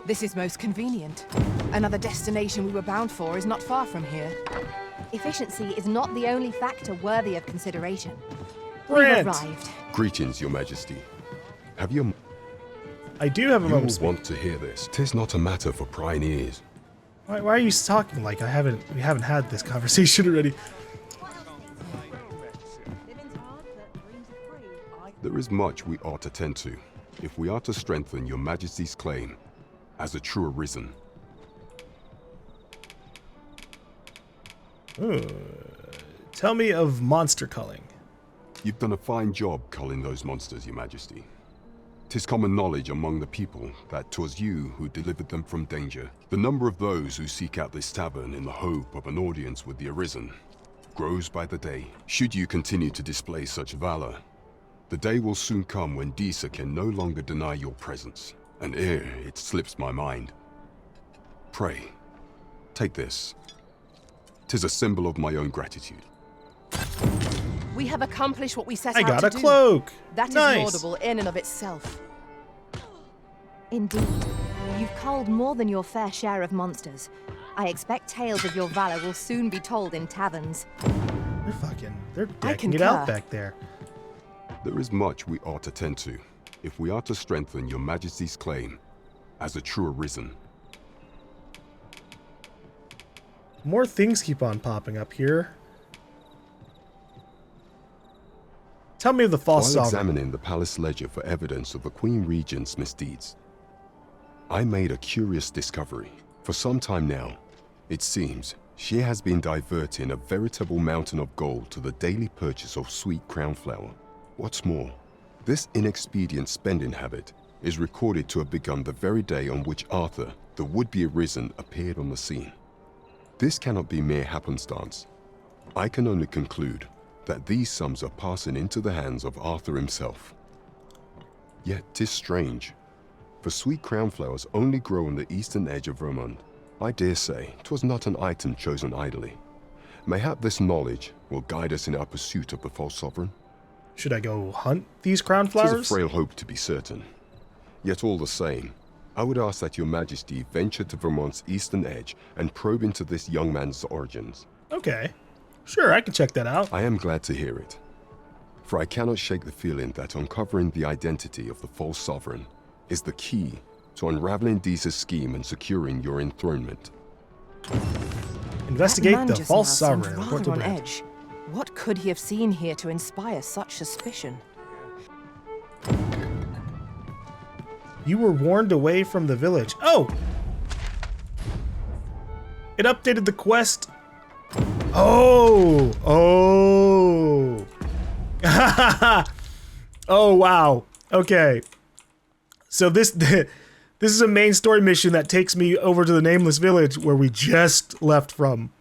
This is most convenient. Another destination we were bound for is not far from here. Efficiency is not the only factor worthy of consideration. Brant. We've arrived. Greetings, your majesty. Have your... I do have a You moment. will want to hear this. 'Tis not a matter for prying ears. Why are you talking like we haven't had this conversation already? There is much we ought to tend to, if we are to strengthen your majesty's claim as a true Arisen. Tell me of monster culling. You've done a fine job culling those monsters, your majesty. 'Tis common knowledge among the people that 'twas you who delivered them from danger. The number of those who seek out this tavern in the hope of an audience with the Arisen grows by the day. Should you continue to display such valor, the day will soon come when Disa can no longer deny your presence. And ere it slips my mind, pray, take this. 'Tis a symbol of my own gratitude. We have accomplished what we set I out got to a do. cloak. That is Nice. laudable in and of itself. Indeed. You've culled more than your fair share of monsters. I expect tales of your valor will soon be told in taverns. They're I decking it out concur. back there. There is much we ought to tend to, if we are to strengthen your majesty's claim as a true Arisen. More things keep on popping up here. Tell me of the false While sovereign. examining the palace ledger for evidence of the Queen Regent's misdeeds, I made a curious discovery. For some time now, it seems she has been diverting a veritable mountain of gold to the daily purchase of sweet crown flower. What's more, this inexpedient spending habit is recorded to have begun the very day on which Arthur, the would-be Arisen, appeared on the scene. This cannot be mere happenstance. I can only conclude that these sums are passing into the hands of Arthur himself. Yet 'tis strange, for sweet crown flowers only grow on the eastern edge of Vermont. I dare say 'twas not an item chosen idly. Mayhap this knowledge will guide us in our pursuit of the false sovereign. Should I go hunt these crown 'Tis a flowers? frail hope to be certain. Yet all the same, I would ask that your majesty venture to Vermont's eastern edge and probe into this young man's origins. Okay. Sure, I can check that out. I am glad to hear it, for I cannot shake the feeling that uncovering the identity of the false sovereign is the key to unraveling Disa's scheme and securing your enthronement. Investigate That man the just false now seemed sovereign. Report to rather on Brant. edge. What could he have seen here to inspire such suspicion? You were warned away from the village. Oh! It updated the quest. Oh! Oh! Oh, wow. Okay. So this is a main story mission that takes me over to the nameless village where we just left from.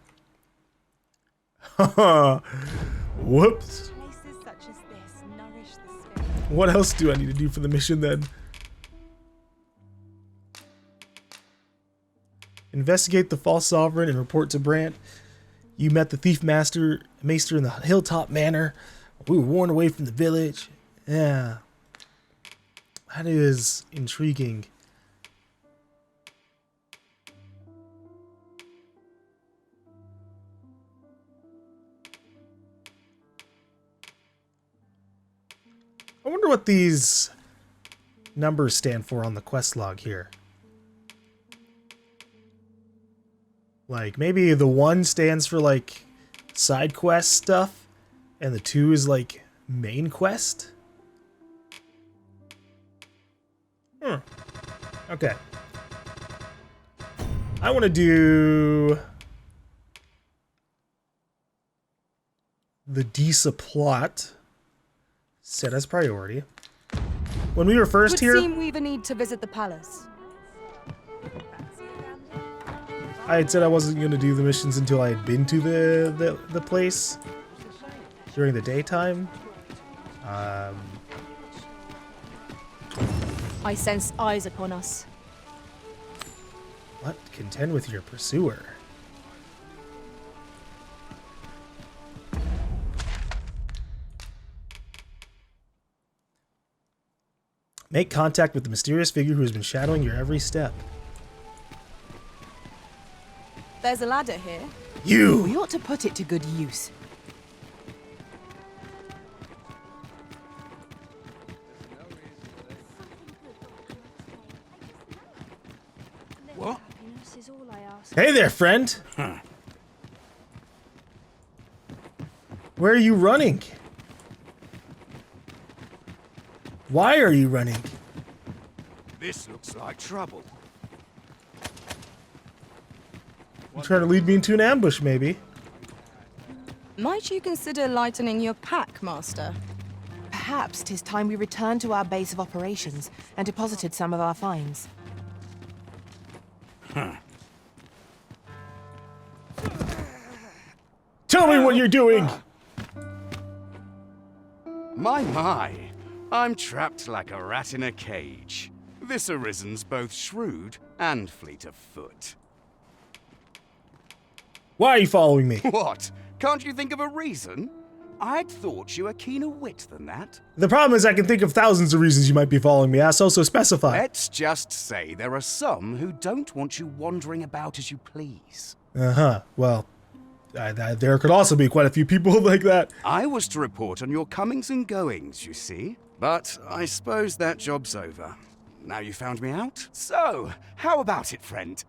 Whoops. Places such as this nourish the spirit. What else do I need to do for the mission then? Investigate the false sovereign and report to Brant. You met the thief master in the hilltop manor. We were warned away from the village. Yeah. That is intriguing. I wonder what these numbers stand for on the quest log here. Like, maybe the 1 stands for, like, side quest stuff, and the 2 is, like, main quest? Okay. I want to do the Disa plot set as priority. When we were first Would here, seem we've a need to visit the palace. I had said I wasn't going to do the missions until I had been to the place during the daytime. I sense eyes upon us. What? Contend with your pursuer. Make contact with the mysterious figure who has been shadowing your every step. There's a ladder here. You! We ought to put it to good use. What? Hey there, friend! Where are you running? Why are you running? This looks like trouble. You trying to lead me into an ambush, maybe? Might you consider lightening your pack, Master? Perhaps 'tis time we returned to our base of operations and deposited some of our finds. Tell me what you're doing! My. I'm trapped like a rat in a cage. This Arisen's both shrewd and fleet of foot. Why are you following me? What? Can't you think of a reason? I'd thought you were keener wit than that. The problem is I can think of thousands of reasons you might be following me, so specify. Let's just say there are some who don't want you wandering about as you please. Uh-huh, well, there could also be quite a few people like that. I was to report on your comings and goings, you see. But I suppose that job's over. Now you found me out? So, how about it, friend?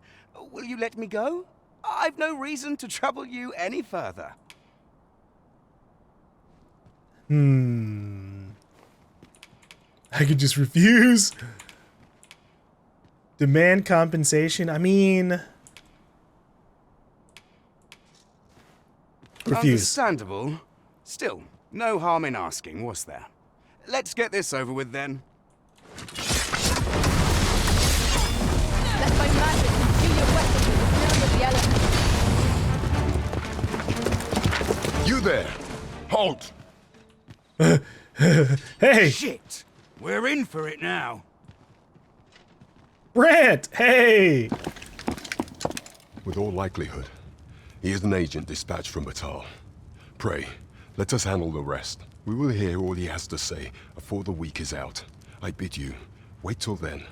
Will you let me go? I've no reason to trouble you any further. I could just refuse. Demand compensation. I mean... Refuse. Understandable. Still, no harm in asking, was there? Let's get this over with then. Let my magic imbue your weapon with the rhythm of the element. You there! Halt! Hey! Shit! We're in for it now. Brant! Hey! With all likelihood, he is an agent dispatched from Batal. Pray, let us handle the rest. We will hear all he has to say before the week is out. I bid you, wait till then.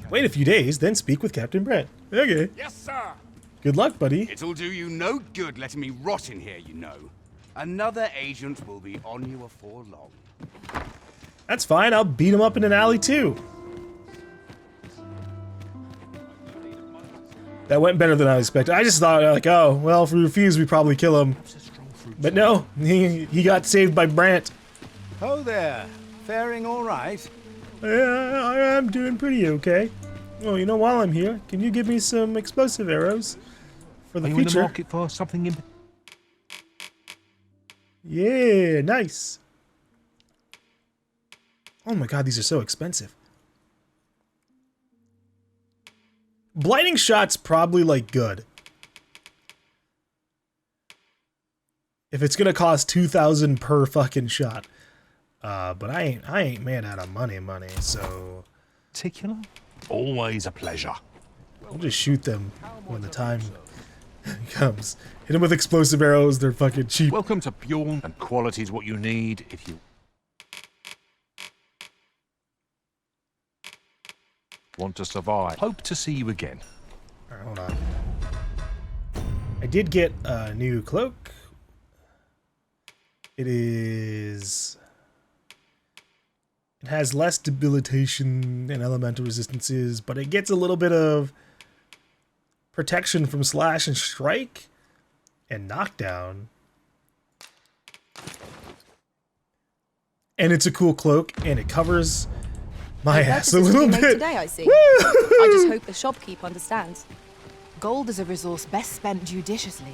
Wait a few days, then speak with Captain Brant. Okay. Yes, sir! Good luck, buddy. It'll do you no good letting me rot in here, you know. Another agent will be on you afore long. That's fine, I'll beat him up in an alley too. That went better than I expected. I just thought, like, oh, well, if we refuse, we probably kill him. But no, he got saved by Brant. Oh there, faring all right? Yeah, I'm doing pretty okay. Well, you know, while I'm here, can you give me some explosive arrows for the Are you in the future? market for something in... Yeah, nice. Oh my god, these are so expensive. Blinding shot's probably, like, good. If it's gonna cost 2,000 per fucking shot. But I ain't made out of money, so... Particular? Always a pleasure. I'll just shoot them when the time comes. Hit them with explosive arrows, they're fucking cheap. Welcome to Bjorn, and quality's what you need if you want to survive. Hope to see you again. Alright, hold on. I did get a new cloak. It has less debilitation and elemental resistances, but it gets a little bit of protection from slash and strike and knockdown. And it's a cool cloak, and it covers my ass a little bit. Today, I see. I just hope the shopkeep understands. Gold is a resource best spent judiciously.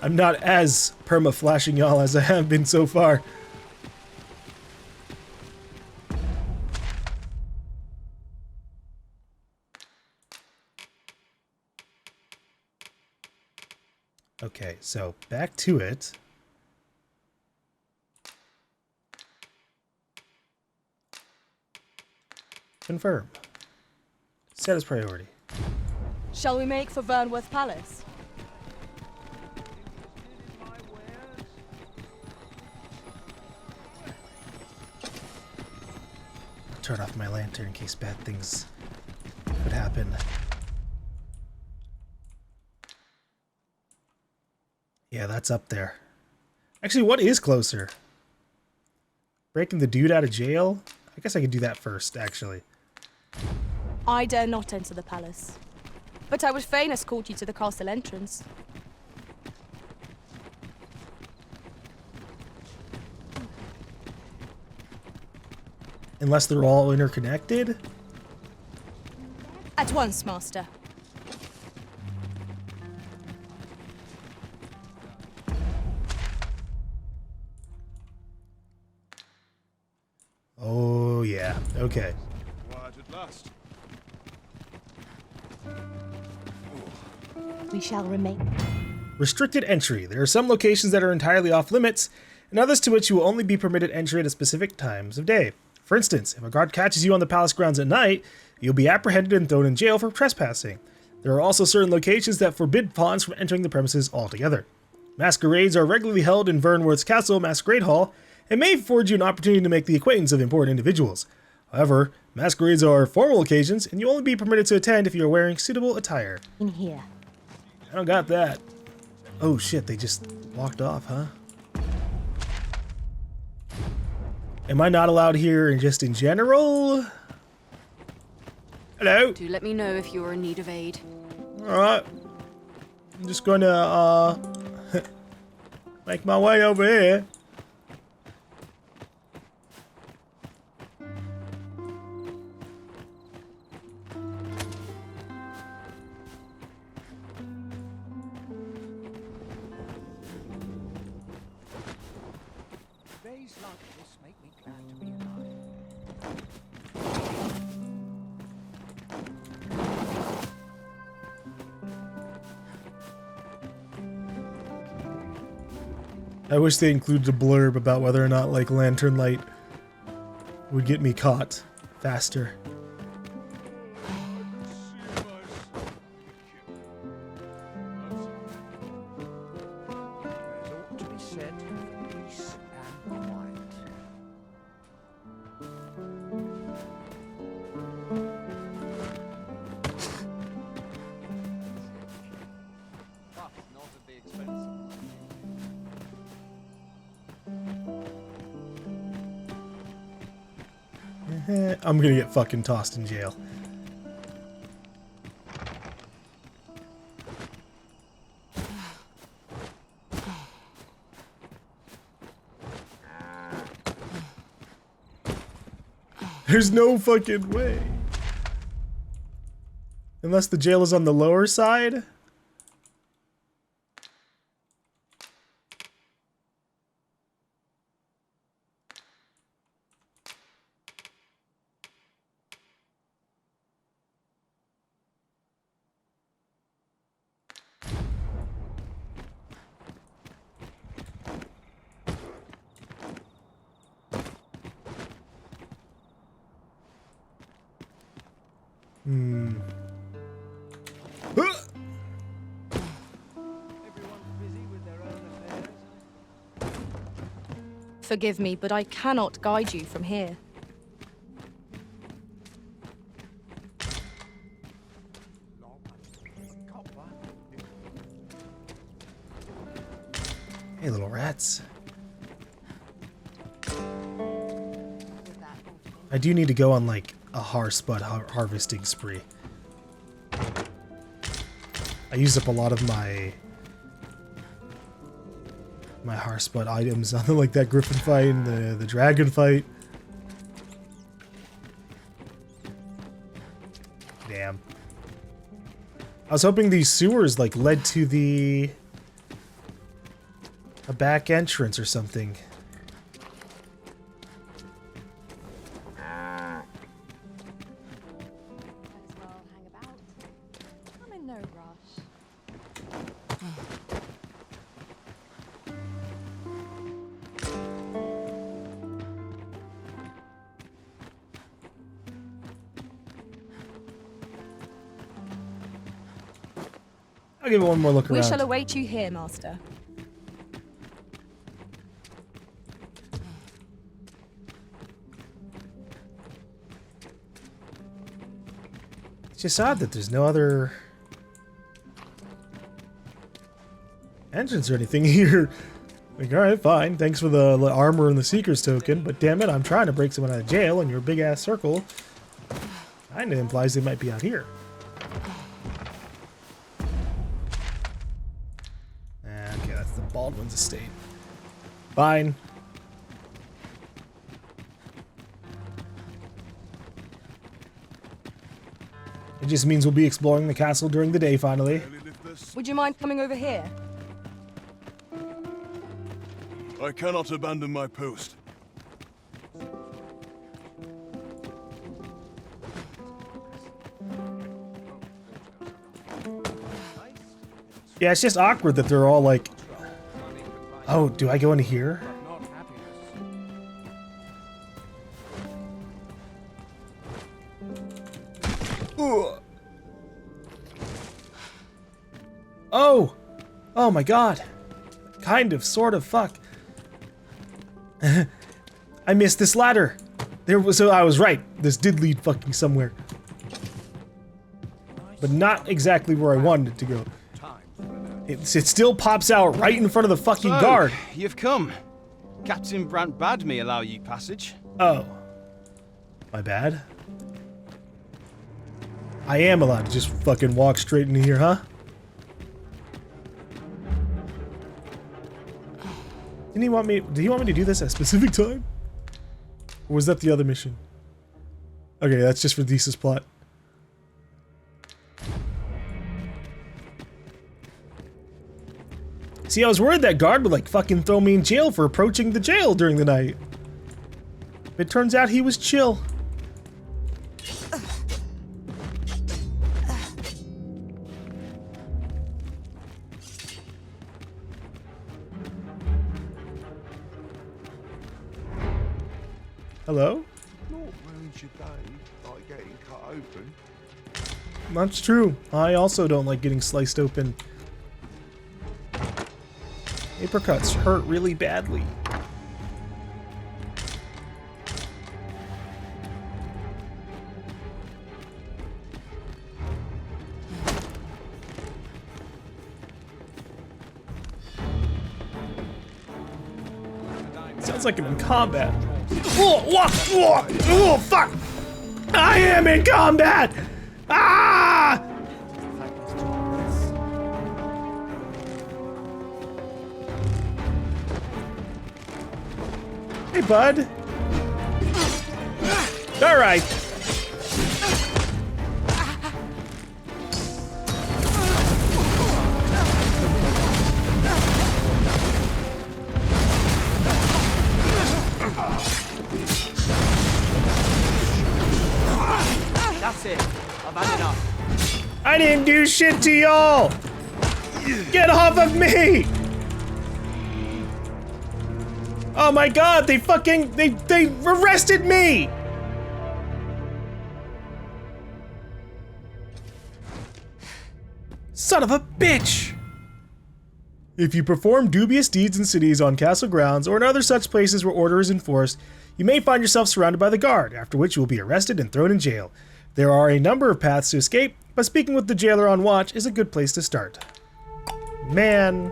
I'm not as perma-flashing y'all as I have been so far. Okay, so back to it. Confirm. Set as priority. Shall we make for Vernworth Palace? Turn off my lantern in case bad things could happen. Yeah, that's up there. Actually, what is closer? Breaking the dude out of jail? I guess I could do that first, actually. I dare not enter the palace, but I would fain escort you to the castle entrance. Unless they're all interconnected? At once, master. Oh, yeah. Okay. Quiet at last. We shall remain. Restricted entry. There are some locations that are entirely off limits, and others to which you will only be permitted entry at specific times of day. For instance, if a guard catches you on the palace grounds at night, you'll be apprehended and thrown in jail for trespassing. There are also certain locations that forbid pawns from entering the premises altogether. Masquerades are regularly held in Vernworth's Castle Masquerade Hall, and may afford you an opportunity to make the acquaintance of important individuals. However, masquerades are formal occasions, and you'll only be permitted to attend if you are wearing suitable attire. In here. I don't got that. Oh shit, they just walked off, huh? Am I not allowed here and just in general? Hello? Do let me know if you are in need of aid. Alright. I'm just gonna, make my way over here. Days like this make me glad to be alive. I wish they included a blurb about whether or not, like, lantern light would get me caught faster. There's ought to be said of peace and quiet. But not at the expense of I'm gonna get fucking tossed in jail. There's no fucking way. Unless the jail is on the lower side. Forgive me, but I cannot guide you from here. Hey, little rats. I do need to go on, like, a Harspud harvesting spree. I used up a lot of my Harspud items on like that griffin fight and the dragon fight. Damn. I was hoping these sewers like led to a back entrance or something. I'll give it one more look around. We shall await you here, master. It's just odd that there's no other entrance or anything here. Like, alright, fine. Thanks for the armor and the Seeker's token, but damn it, I'm trying to break someone out of jail, and your big-ass circle kinda implies they might be out here. Okay, that's the Baldwin's estate. Fine. It just means we'll be exploring the castle during the day, finally. Would you mind coming over here? I cannot abandon my post. Yeah, it's just awkward that they're all like... Oh, do I go into here? Ugh. Oh! Oh my god. Kind of, sort of, fuck. I missed this ladder. So I was right. This did lead fucking somewhere. But not exactly where I wanted it to go. It still pops out right in front of the fucking guard. You've come. Captain Brant bade me allow you passage. Oh. My bad. I am allowed to just fucking walk straight into here, huh? Did he want me to do this at a specific time? Or was that the other mission? Okay, that's just for Disa's plot. See, I was worried that guard would like fucking throw me in jail for approaching the jail during the night. It turns out he was chill. Hello? Not ruins your day like getting cut open. That's true. I also don't like getting sliced open. Apricots hurt really badly. Sounds like I'm in combat. Oh, fuck! I am in combat! Ah! Hey, bud. All right. That's it. I've had enough. I didn't do shit to y'all. Get off of me! Oh my god, they arrested me! Son of a bitch! If you perform dubious deeds in cities on castle grounds or in other such places where order is enforced, you may find yourself surrounded by the guard, after which you will be arrested and thrown in jail. There are a number of paths to escape, but speaking with the jailer on watch is a good place to start. Man.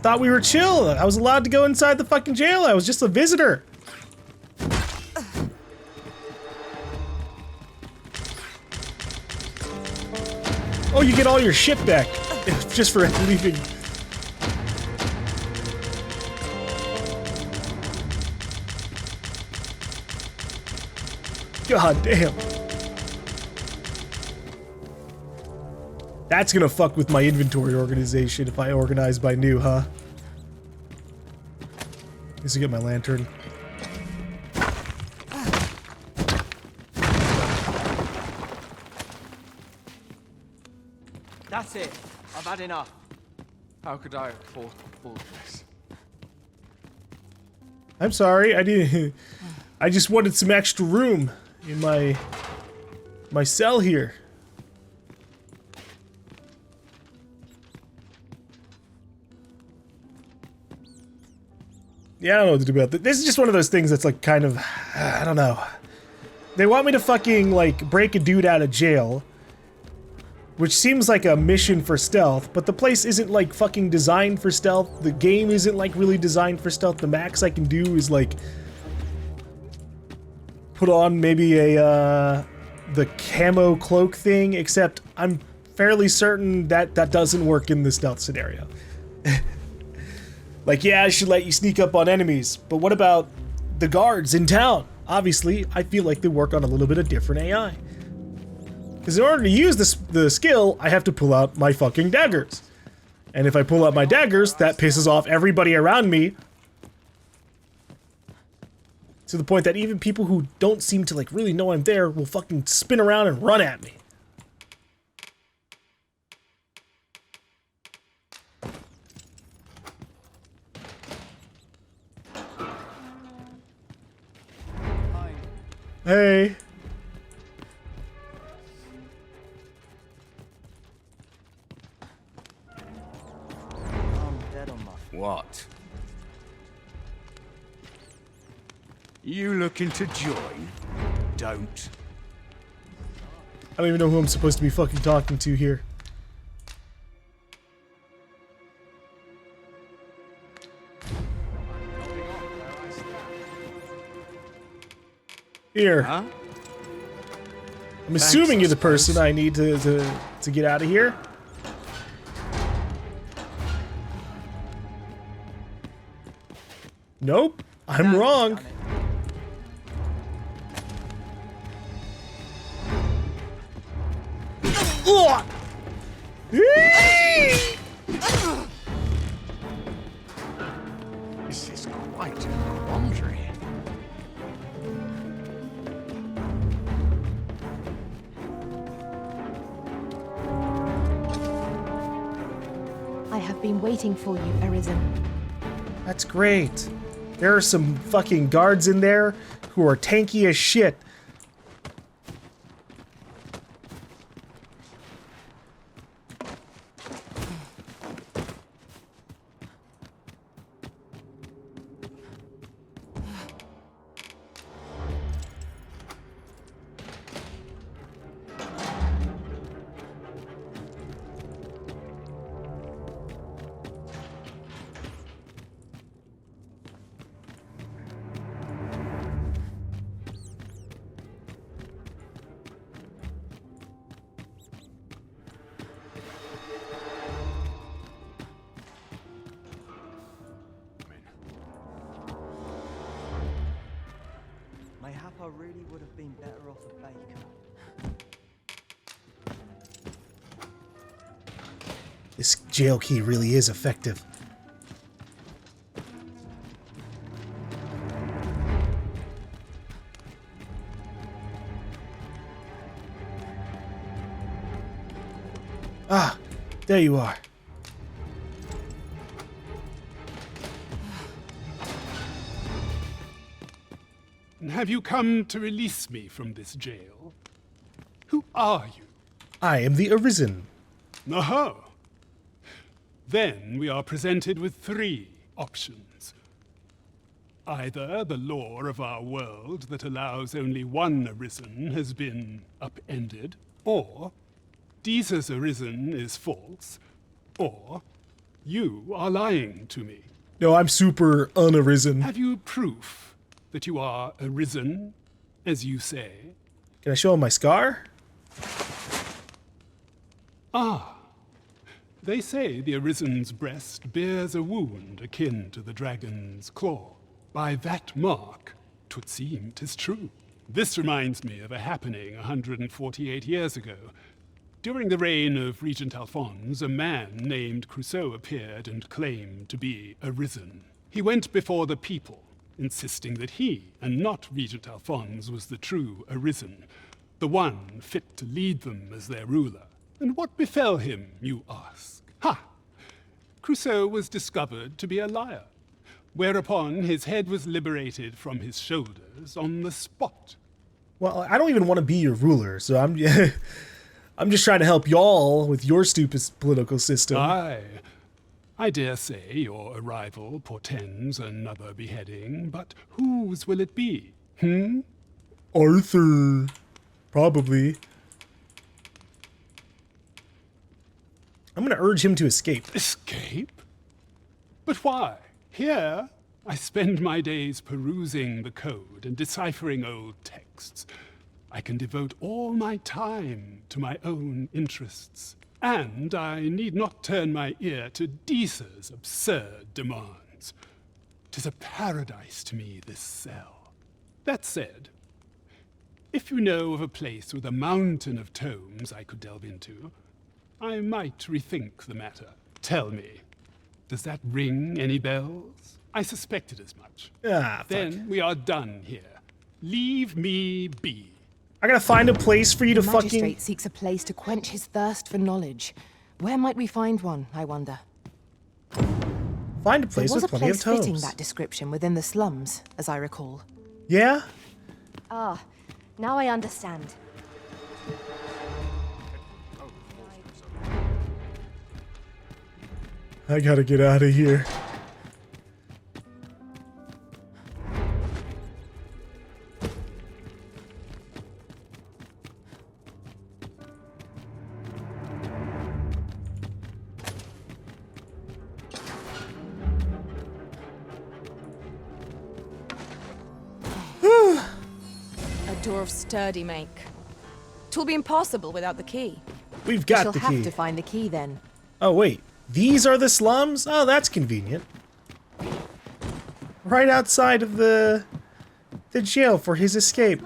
Thought we were chill. I was allowed to go inside the fucking jail. I was just a visitor. Oh, you get all your shit back just for leaving. God damn. That's gonna fuck with my inventory organization if I organize by new, huh? Need to get my lantern. That's it. I've had enough. How could I afford all this? I'm sorry, I just wanted some extra room in my cell here. Yeah, I don't know what to do about this. This is just one of those things that's like kind of, I don't know. They want me to fucking like break a dude out of jail, which seems like a mission for stealth, but the place isn't like fucking designed for stealth. The game isn't like really designed for stealth. The max I can do is like put on maybe a the camo cloak thing, except I'm fairly certain that that doesn't work in the stealth scenario. Like, yeah, I should let you sneak up on enemies, but what about the guards in town? Obviously, I feel like they work on a little bit of different AI. Because in order to use the skill, I have to pull out my fucking daggers. And if I pull out my daggers, that pisses off everybody around me. To the point that even people who don't seem to like really know I'm there will fucking spin around and run at me. Hey. What? You looking to join? Don't. I don't even know who I'm supposed to be fucking talking to here. Here. Huh? I'm assuming you're the person I need to get out of here. Nope, I'm wrong. Ugh! This is quite a quandary. I have been waiting for you, Arisen. That's great. There are some fucking guards in there who are tanky as shit. I really would have been better off a baker. This jail key really is effective. Ah, there you are. Have you come to release me from this jail? Who are you? I am the Arisen. Aha! Then we are presented with three options. Either the law of our world that allows only one Arisen has been upended, or Disa's Arisen is false, or you are lying to me. No, I'm super unarisen. Have you proof that you are Arisen, as you say? Can I show him my scar? Ah. They say the Arisen's breast bears a wound akin to the dragon's claw. By that mark, 'twould seem 'tis true. This reminds me of a happening 148 years ago. During the reign of Regent Alphonse, a man named Crusoe appeared and claimed to be Arisen. He went before the people, insisting that he, and not Regent Alphonse, was the true Arisen, the one fit to lead them as their ruler. And what befell him, you ask? Ha! Crusoe was discovered to be a liar, whereupon his head was liberated from his shoulders on the spot. Well, I don't even want to be your ruler, so I'm I'm just trying to help y'all with your stupid political system. Aye. I dare say your arrival portends another beheading, but whose will it be? Arthur. Probably. I'm gonna urge him to escape. Escape? But why? Here, I spend my days perusing the code and deciphering old texts. I can devote all my time to my own interests. And I need not turn my ear to Disa's absurd demands. 'Tis a paradise to me, this cell. That said, if you know of a place with a mountain of tomes I could delve into, I might rethink the matter. Tell me, does that ring any bells? I suspected as much. Then we are done here. Leave me be. I gotta find a place for you to The fucking... magistrate seeks a place to quench his thirst for knowledge. Where might we find one, I wonder? Find a place There was with a plenty of place fitting tomes. that description within the slums, as I recall. Yeah? Ah, now I understand. I gotta get out of here. A door of sturdy make. 'Twill be impossible without the key. We've We got shall the have key. to find the key then. Oh, wait. These are the slums? Oh, that's convenient. Right outside of the jail for his escape.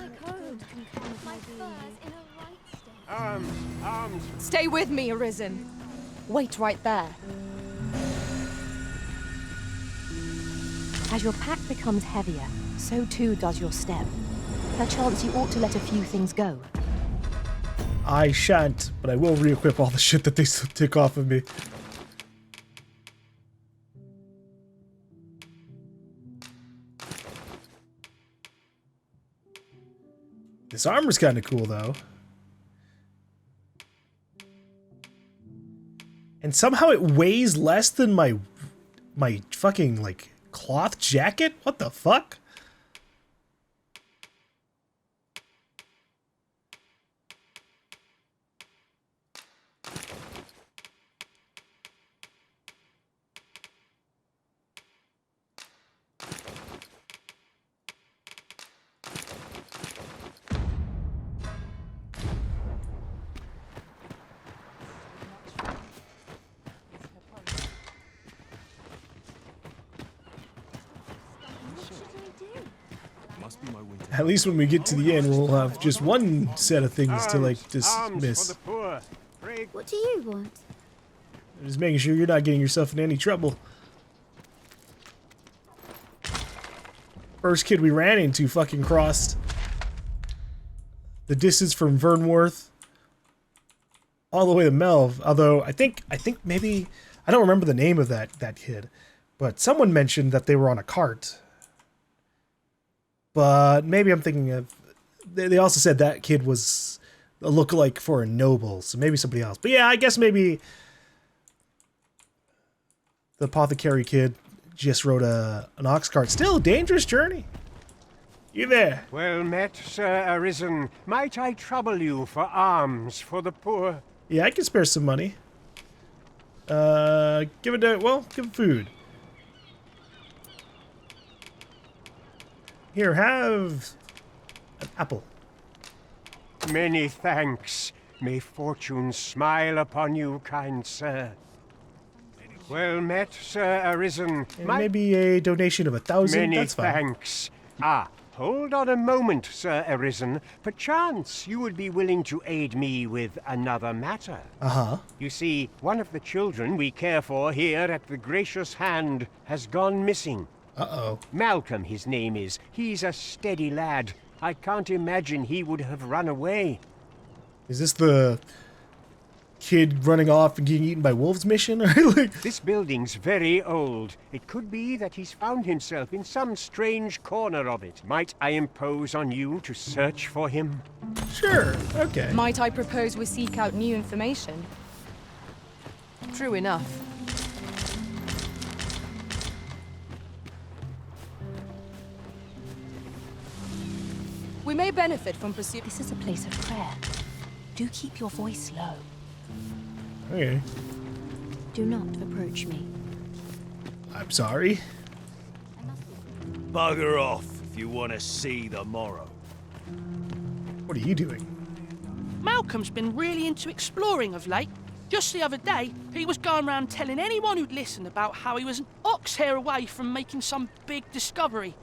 Stay with me, Arisen. Wait right there. As your pack becomes heavier, so too does your step. Perchance you ought to let a few things go. I shan't, but I will re-equip all the shit that they took off of me. This armor's kind of cool, though. And somehow it weighs less than my fucking, like, cloth jacket? What the fuck? At least when we get to the end, we'll have just one set of things to, like, dismiss. What do you want? Just making sure you're not getting yourself in any trouble. First kid we ran into fucking crossed the distance from Vernworth all the way to Melv. Although I think maybe I don't remember the name of that kid, but someone mentioned that they were on a cart. But maybe I'm thinking of... They also said that kid was a lookalike for a noble, so maybe somebody else. But yeah, I guess maybe the apothecary kid just rode an ox cart. Still a dangerous journey. You there? Well met, Sir Arisen. Might I trouble you for alms for the poor? Yeah, I can spare some money. Give it food. Here, have an apple. Many thanks. May fortune smile upon you, kind sir. Well met, Sir Arisen. And maybe a donation of 1,000. Many That's fine. thanks. Hold on a moment, Sir Arisen. Perchance you would be willing to aid me with another matter. Uh-huh. You see, one of the children we care for here at the Gracious Hand has gone missing. Uh-oh. Malcolm, his name is. He's a steady lad. I can't imagine he would have run away. Is this the kid running off and getting eaten by wolves mission? Like... This building's very old. It could be that he's found himself in some strange corner of it. Might I impose on you to search for him? Sure, okay. Might I propose we seek out new information? True enough. We may benefit from pursuing. This is a place of prayer. Do keep your voice low. Okay. Do not approach me. I'm sorry. Bugger off if you want to see the morrow. What are you doing? Malcolm's been really into exploring of late. Just the other day, he was going around telling anyone who'd listen about how he was an ox hair away from making some big discovery.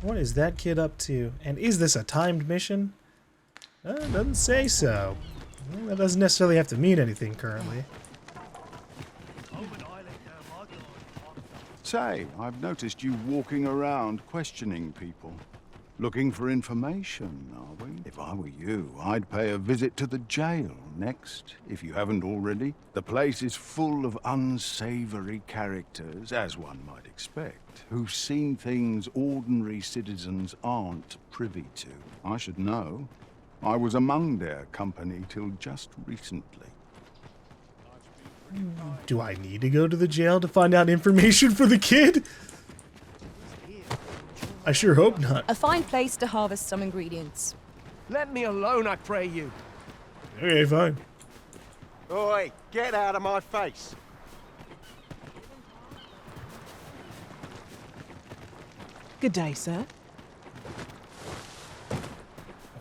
What is that kid up to? And is this a timed mission? It doesn't say so. Well, that doesn't necessarily have to mean anything currently. Say, I've noticed you walking around questioning people. Looking for information, are we? If I were you, I'd pay a visit to the jail next, if you haven't already. The place is full of unsavory characters, as one might expect, who've seen things ordinary citizens aren't privy to. I should know. I was among their company till just recently. Do I need to go to the jail to find out information for the kid? I sure hope not. A fine place to harvest some ingredients. Let me alone, I pray you. Okay, fine. Oi, get out of my face. Good day, sir.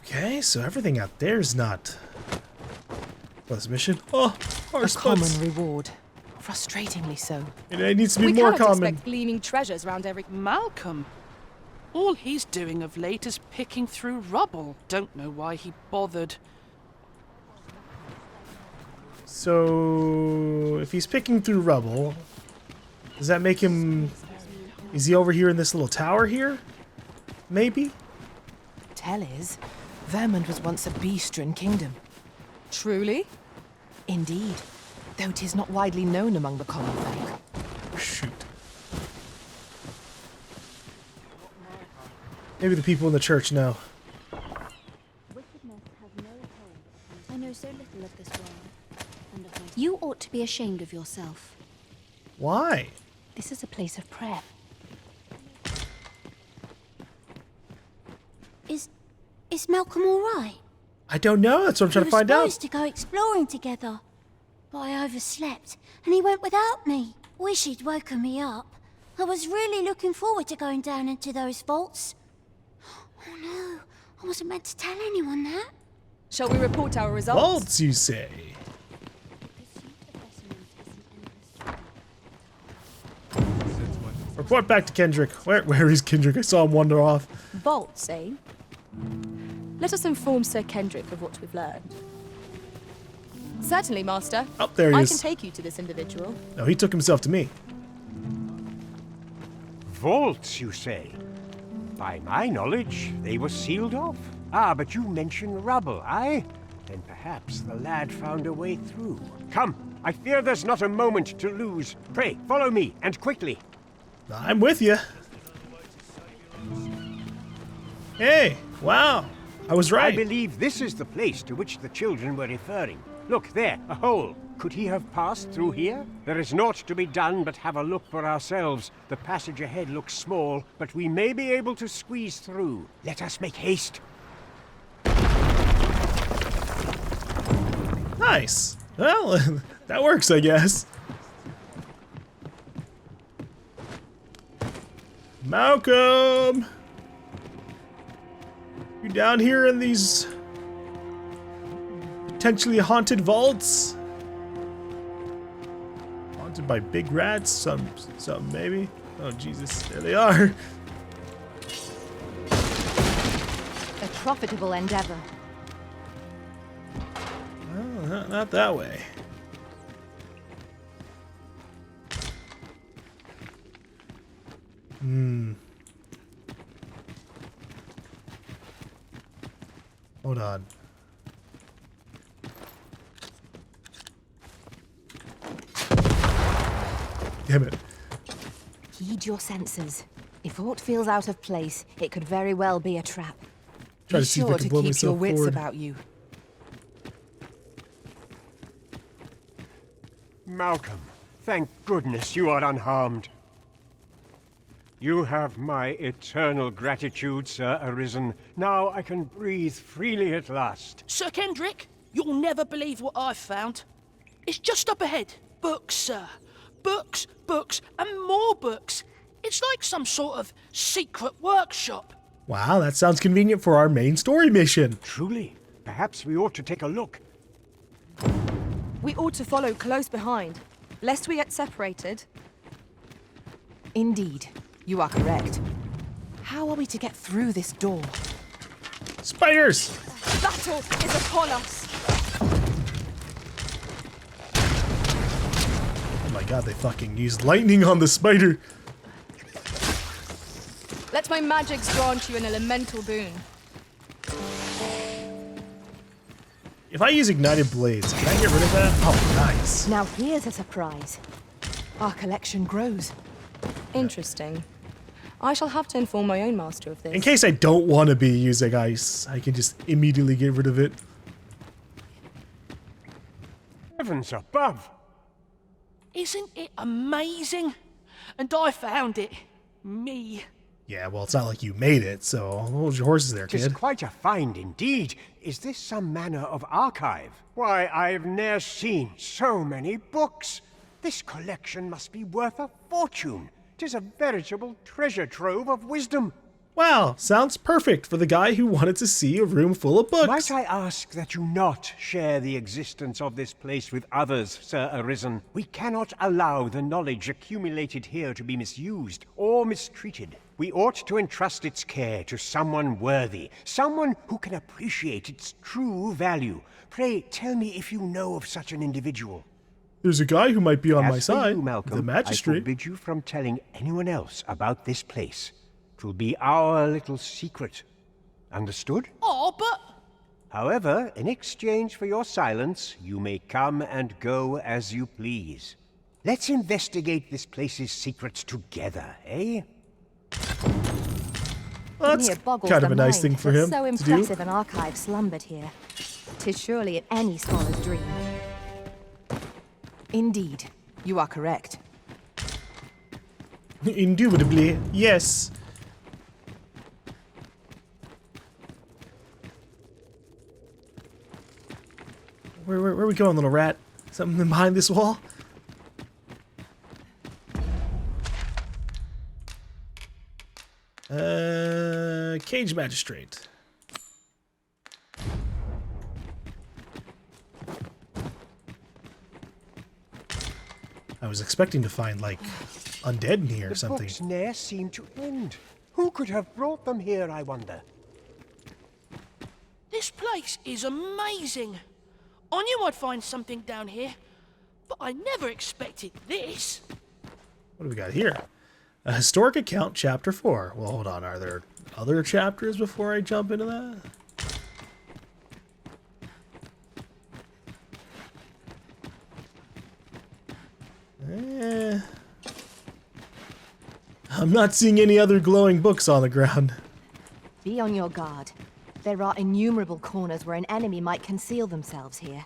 Okay, so everything out there is not... What's the mission? Oh, our A common spots. reward. Frustratingly so. It needs to be We more cannot common. expect gleaming treasures around every... Malcolm? All he's doing of late is picking through rubble. Don't know why he bothered. So, if he's picking through rubble, does that make him... Is he over here in this little tower here? Maybe? Tell is, Vermund was once a beastren kingdom. Truly? Indeed, though 'tis not widely known among the common folk. Shoot. Maybe the people in the church know. I know so little of this world. And of myself. You ought to be ashamed of yourself. Why? This is a place of prayer. Is Malcolm all right? I don't know. That's what I'm trying to find We out. were supposed to go exploring together, but I overslept, and he went without me. Wish he'd woken me up. I was really looking forward to going down into those vaults. Oh no, I wasn't meant to tell anyone that. Shall we report our results? Vaults, you say? Report back to Kendrick. Where is Kendrick? I saw him wander off. Vaults, eh? Let us inform Sir Kendrick of what we've learned. Certainly, Master. Oh, there he I is. can take you to this individual. No, he took himself to me. Vaults, you say? By my knowledge, they were sealed off. Ah, but you mentioned rubble, aye? Then perhaps the lad found a way through. Come, I fear there's not a moment to lose. Pray, follow me, and quickly. I'm with you. Hey, wow. I was right. I believe this is the place to which the children were referring. Look, there, a hole. Could he have passed through here? There is naught to be done but have a look for ourselves. The passage ahead looks small, but we may be able to squeeze through. Let us make haste. Nice. Well, that works, I guess. Malcolm! You down here in these potentially haunted vaults? Haunted by big rats? Some maybe? Oh, Jesus. There they are. A profitable endeavor. Oh, not that way. Hold on. Damn it. Heed your senses. If aught feels out of place, it could very well be a trap. Try Be to see if I sure can to blow keep your myself wits forward. about you. Malcolm, thank goodness you are unharmed. You have my eternal gratitude, Sir Arisen. Now I can breathe freely at last. Sir Kendrick, you'll never believe what I've found. It's just up ahead. Books, sir. Books, books, and more books. It's like some sort of secret workshop. Wow, that sounds convenient for our main story mission. Truly. Perhaps we ought to take a look. We ought to follow close behind, lest we get separated. Indeed, you are correct. How are we to get through this door? Spiders! Battle is upon us! Oh my god, they fucking used lightning on the spider. Let my magics grant you an elemental boon. If I use ignited blades, can I get rid of that? Oh, nice. Now here's a surprise. Our collection grows. Interesting. I shall have to inform my own master of this. In case I don't want to be using ice, I can just immediately get rid of it. Heavens above! Isn't it amazing? And I found it. Me. Yeah, well, it's not like you made it, so hold your horses there, Tis kid. quite a find indeed. Is this some manner of archive? Why, I've ne'er seen so many books. This collection must be worth a fortune. 'Tis a veritable treasure trove of wisdom. Wow, sounds perfect for the guy who wanted to see a room full of books. Might I ask that you not share the existence of this place with others, Sir Arisen? We cannot allow the knowledge accumulated here to be misused or mistreated. We ought to entrust its care to someone worthy, someone who can appreciate its true value. Pray tell me if you know of such an individual. There's a guy who might be on my As for side, you, Malcolm, the magistrate. I forbid you from telling anyone else about this place. 'Twill be our little secret. Understood? Oh, but... However, in exchange for your silence, you may come and go as you please. Let's investigate this place's secrets together, eh? Well, that's Mere boggles kind of the a nice mind thing for that him so to do. impressive an archive slumbered here. 'Tis surely any scholar's dream. Indeed, you are correct. Indubitably, yes. Where are we going, little rat? Something behind this wall? Cage magistrate. I was expecting to find, like, undead in here or something. The books ne'er seem to end. Who could have brought them here, I wonder? This place is amazing. I knew I'd find something down here, but I never expected this. What do we got here? A historic account, chapter 4. Well, hold on. Are there other chapters before I jump into that? I'm not seeing any other glowing books on the ground. Be on your guard. There are innumerable corners where an enemy might conceal themselves here.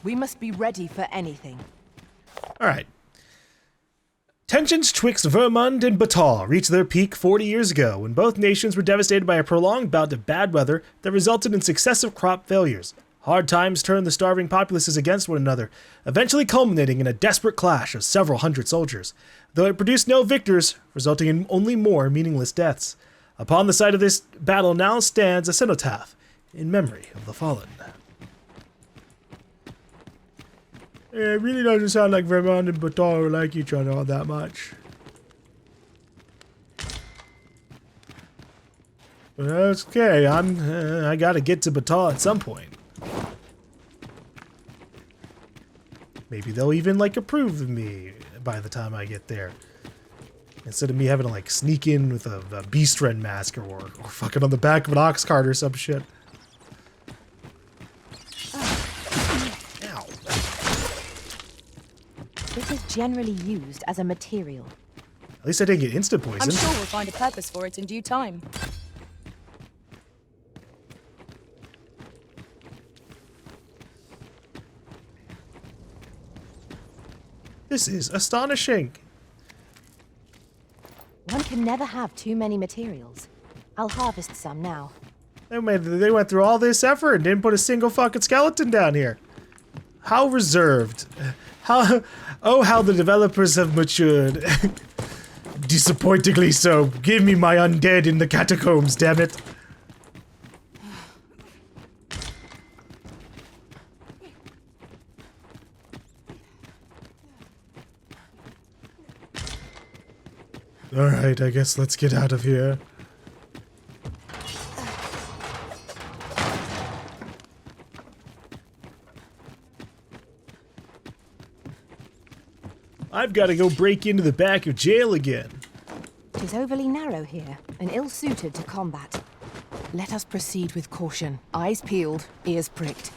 We must be ready for anything. Alright. Tensions twixt Vermund and Batal reached their peak 40 years ago, when both nations were devastated by a prolonged bout of bad weather that resulted in successive crop failures. Hard times turned the starving populaces against one another, eventually culminating in a desperate clash of several hundred soldiers, though it produced no victors, resulting in only more meaningless deaths. Upon the site of this battle now stands a cenotaph, in memory of the fallen. It really doesn't sound like Vermund and Batal like each other all that much. But that's okay, I gotta get to Batal at some point. Maybe they'll even, like, approve of me by the time I get there. Instead of me having to, like, sneak in with a beast friend mask or fucking on the back of an ox cart or some shit. Ow. This is generally used as a material. At least I didn't get instant poison. I'm sure we'll find a purpose for it in due time. This is astonishing. One can never have too many materials. I'll harvest some now. They went through all this effort and didn't put a single fucking skeleton down here. How reserved. How the developers have matured. Disappointingly so. Give me my undead in the catacombs, damn it. Alright, I guess let's get out of here. I've got to go break into the back of jail again. It is overly narrow here, and ill-suited to combat. Let us proceed with caution. Eyes peeled, ears pricked.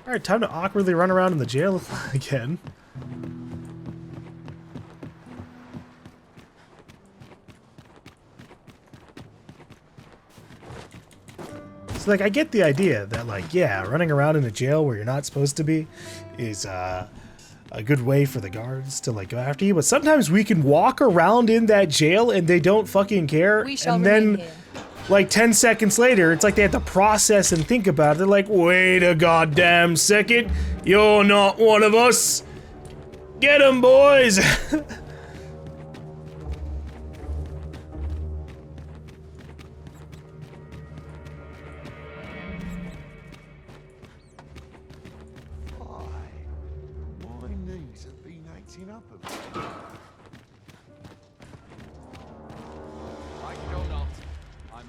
Alright, time to awkwardly run around in the jail again. So, like, I get the idea that, like, yeah, running around in a jail where you're not supposed to be is, a good way for the guards to, like, go after you. But sometimes we can walk around in that jail and they don't fucking care. We shall and then, remain here. like, 10 seconds later, it's like they have to process and think about it. They're like, wait a goddamn second. You're not one of us. Get 'em, boys.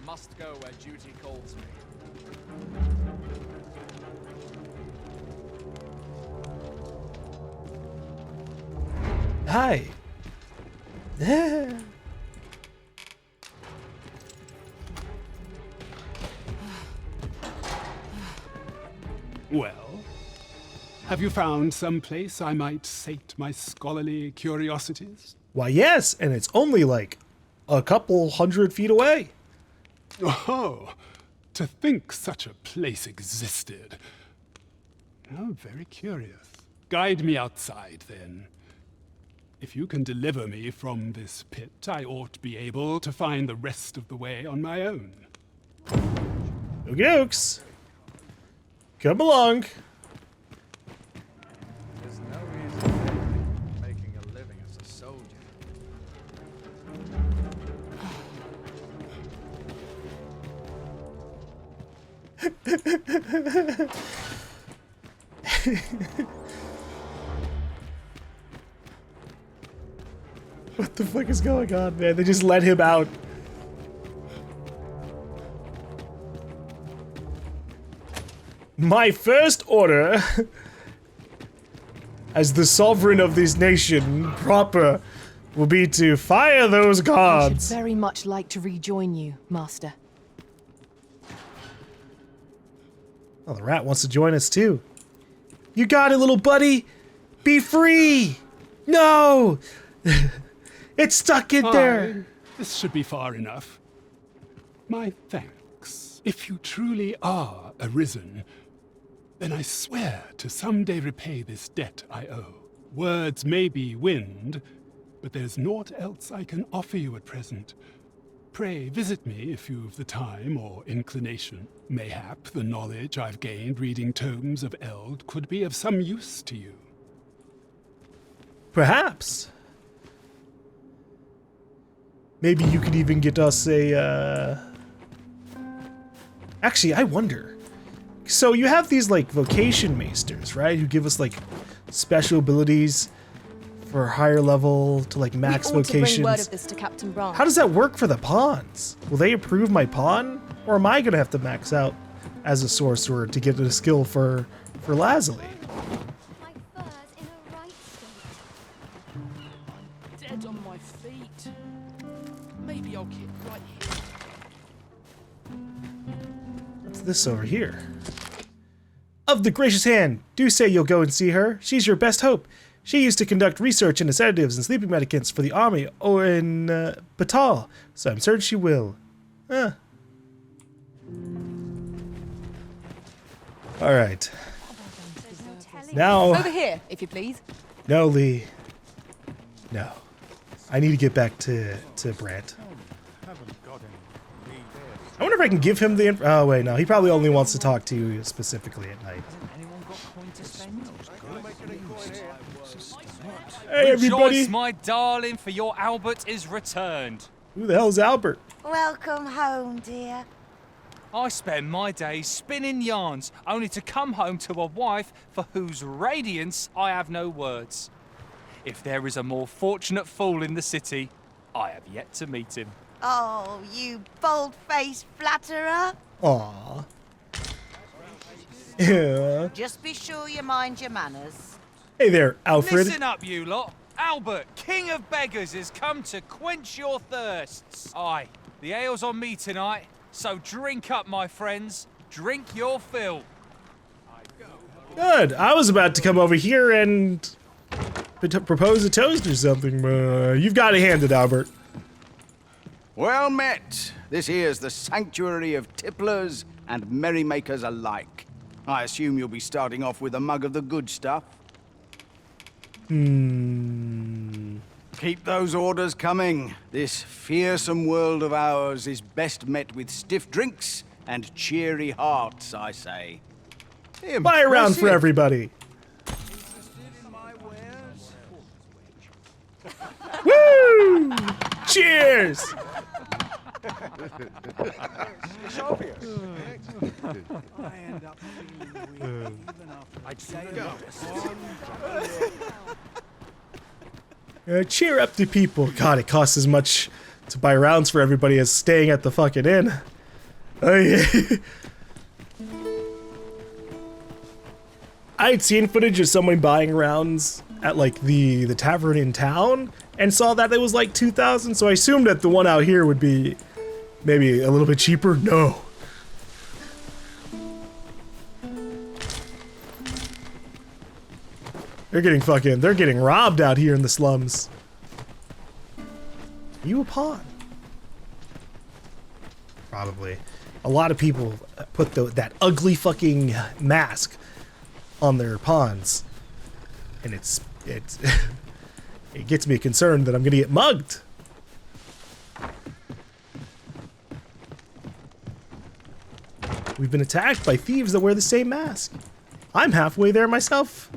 Must go where duty calls me. Hi. Well, have you found some place I might sate my scholarly curiosities? Why, yes, and it's only like a couple 100 feet away. Oh, to think such a place existed. How very curious. Guide me outside, then. If you can deliver me from this pit, I ought to be able to find the rest of the way on my own. Okie dokes. Come along. There's no reason making a living as a soldier. What the fuck is going on, man? They just let him out. My first order as the sovereign of this nation proper will be to fire those I should guards. very much like to rejoin you, Master. Oh, the rat wants to join us too. You got it, little buddy. Be free. No. It's stuck in there. This should be far enough. My thanks. If you truly are Arisen, then I swear to someday repay this debt I owe. Words may be wind, but there's naught else I can offer you at present. Pray visit me if you've the time or inclination. Mayhap the knowledge I've gained reading tomes of Eld could be of some use to you. Perhaps. Maybe you could even get us a, Actually, I wonder. So you have these, like, vocation maesters, right? Who give us, like, special abilities for higher level to, like, max we ought to bring vocations. word of this to Captain Brant. How does that work for the pawns? Will they approve my pawn? Or am I gonna have to max out as a sorcerer to get a skill for Lazuli? Dead on my feet. Maybe I'll keep right here. What's this over here? Of the gracious hand, do say you'll go and see her. She's your best hope. She used to conduct research into sedatives and sleeping medicaments for the army or in Batal, so I'm certain she will. Alright. There's no telling Now... Over here, if you please. No, Lee. No. I need to get back to Brant. I wonder if I can give him the oh wait, no, he probably only wants to talk to you specifically at night. Hey everybody! Rejoice, my darling, for your Albert is returned. Who the hell's Albert? Welcome home, dear. I spend my days spinning yarns, only to come home to a wife for whose radiance I have no words. If there is a more fortunate fool in the city, I have yet to meet him. Oh, you bold-faced flatterer. Aww. Yeah. Just be sure you mind your manners. Hey there, Alfred. Listen up, you lot. Albert, king of beggars, has come to quench your thirsts. Aye, the ale's on me tonight, so drink up, my friends. Drink your fill. Good. I was about to come over here and propose a toast or something, but you've got to hand it, Albert. Well met. This here's the sanctuary of tipplers and merrymakers alike. I assume you'll be starting off with a mug of the good stuff. Keep those orders coming. This fearsome world of ours is best met with stiff drinks and cheery hearts, I say. Buy a round for everybody. Woo! Cheers! It's obvious. I end up feeling weird even after I'd say Cheer up the people. God, it costs as much to buy rounds for everybody as staying at the fucking inn. Oh yeah. I'd seen footage of someone buying rounds at like the tavern in town and saw that it was like 2,000, so I assumed that the one out here would be maybe a little bit cheaper. No. They're getting robbed out here in the slums. Are you a pawn? Probably. A lot of people put that ugly fucking mask on their pawns. And it gets me concerned that I'm gonna get mugged. We've been attacked by thieves that wear the same mask. I'm halfway there myself.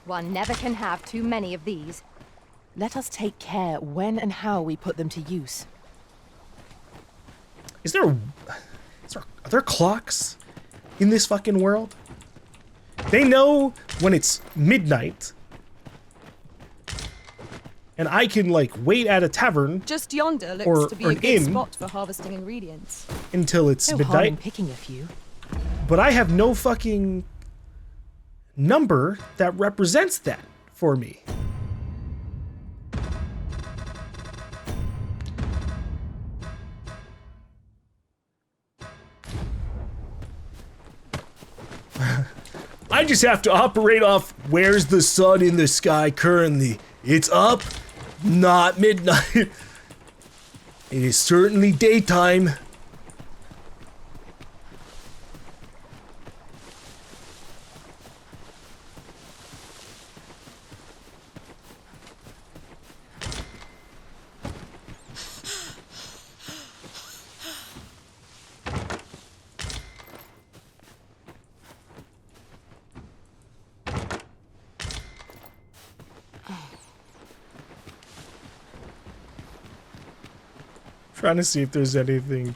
One never can have too many of these. Let us take care when and how we put them to use. Are there clocks in this fucking world? They know when it's midnight. And I can like wait at a tavern Just yonder looks to be a an good inn spot for harvesting ingredients. until it's No harm in midnight. picking a few. But I have no fucking number that represents that for me. I just have to operate off where's the sun in the sky currently. It's up, not midnight. It is certainly daytime. Trying to see if there's anything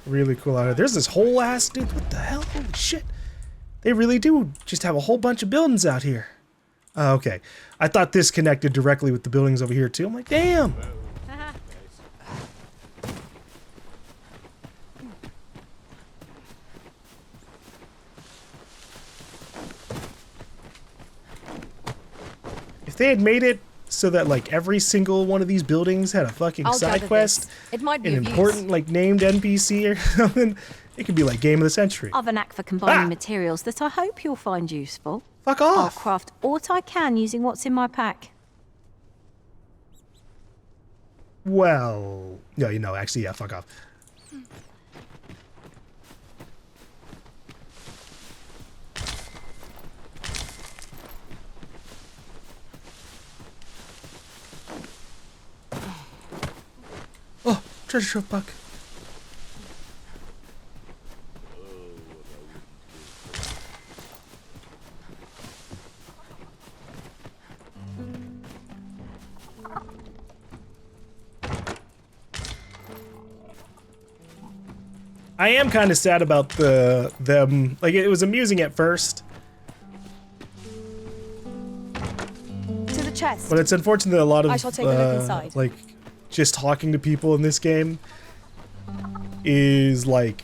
really cool out here. There's this whole ass dude. What the hell? Holy shit. They really do just have a whole bunch of buildings out here. Okay. I thought this connected directly with the buildings over here too. I'm like, damn. If they had made it so that like every single one of these buildings had a fucking I'll side gather quest, this. It might be an of use. important like named NPC or something, it could be like game of the century. I've a knack for combining materials that I hope you'll find useful. Fuck off. I'll craft aught I can using what's in my pack. Well, no, you know, actually, yeah, fuck off. Oh, treasure trove buck. I am kind of sad about them. Like, it was amusing at first, To the chest. but it's unfortunate that a lot of I shall take a look inside. like just talking to people in this game is like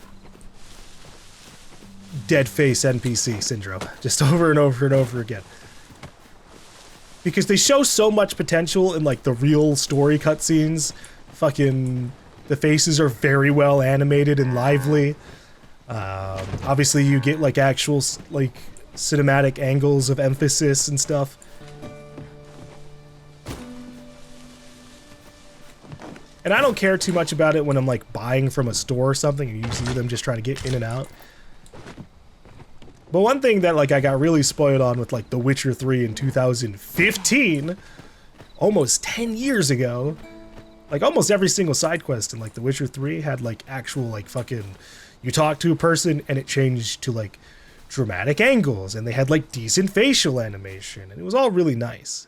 dead face NPC syndrome, just over and over and over again. Because they show so much potential in like the real story cutscenes. Fucking the faces are very well animated and lively. Obviously you get like actual like cinematic angles of emphasis and stuff. And I don't care too much about it when I'm like buying from a store or something and you see them just trying to get in and out. But one thing that like I got really spoiled on with like The Witcher 3 in 2015, almost 10 years ago, like almost every single side quest in like The Witcher 3 had like actual like fucking, you talk to a person and it changed to like dramatic angles and they had like decent facial animation and it was all really nice.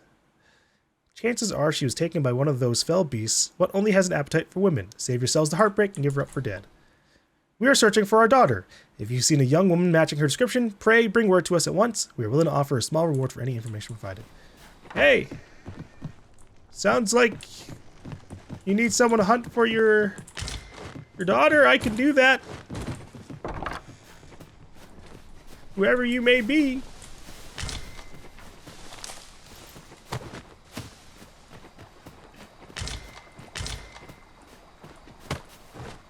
Chances are she was taken by one of those fell beasts, but only has an appetite for women. Save yourselves the heartbreak and give her up for dead. We are searching for our daughter. If you've seen a young woman matching her description, pray bring word to us at once. We are willing to offer a small reward for any information provided. Hey! Sounds like you need someone to hunt for your daughter. I can do that. Whoever you may be.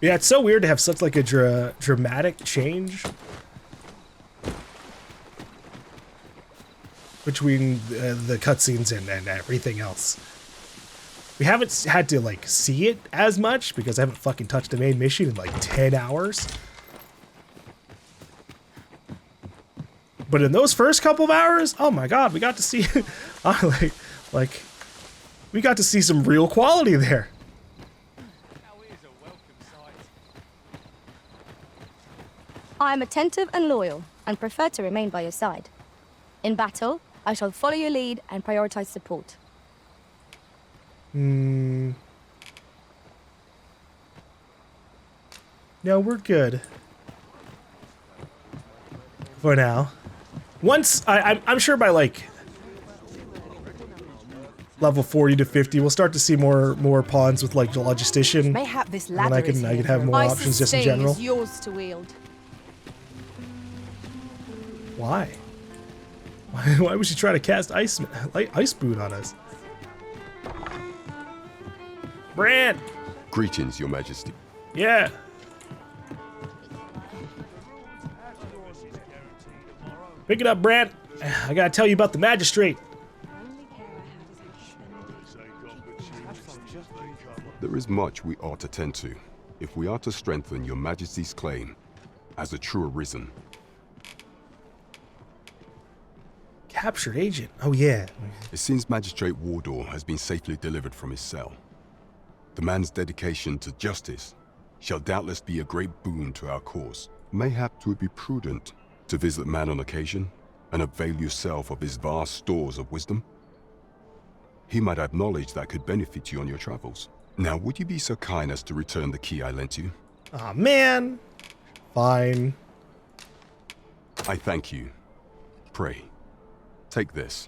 Yeah, it's so weird to have such like a dramatic change between the cutscenes and everything else. We haven't had to like see it as much because I haven't fucking touched the main mission in like 10 hours. But in those first couple of hours, oh my god, we got to see like we got to see some real quality there. I am attentive and loyal, and prefer to remain by your side. In battle, I shall follow your lead and prioritize support. No, we're good. For now. Once, I'm sure by like level 40 to 50, we'll start to see more pawns with like the logistician. Mayhap this and ladder I can have more options just in general. Is yours to wield. Why? Why would she try to cast ice boot on us? Brant! Greetings, Your Majesty. Yeah. Pick it up, Brant. I gotta tell you about the magistrate. There is much we ought to tend to, if we are to strengthen Your Majesty's claim as a true Arisen. Captured agent. Oh yeah. It seems Magistrate Wardor has been safely delivered from his cell. The man's dedication to justice shall doubtless be a great boon to our cause. Mayhap 'twould be prudent to visit the man on occasion and avail yourself of his vast stores of wisdom. He might have knowledge that could benefit you on your travels. Now, would you be so kind as to return the key I lent you? Aw, man. Fine. I thank you. Pray, take this.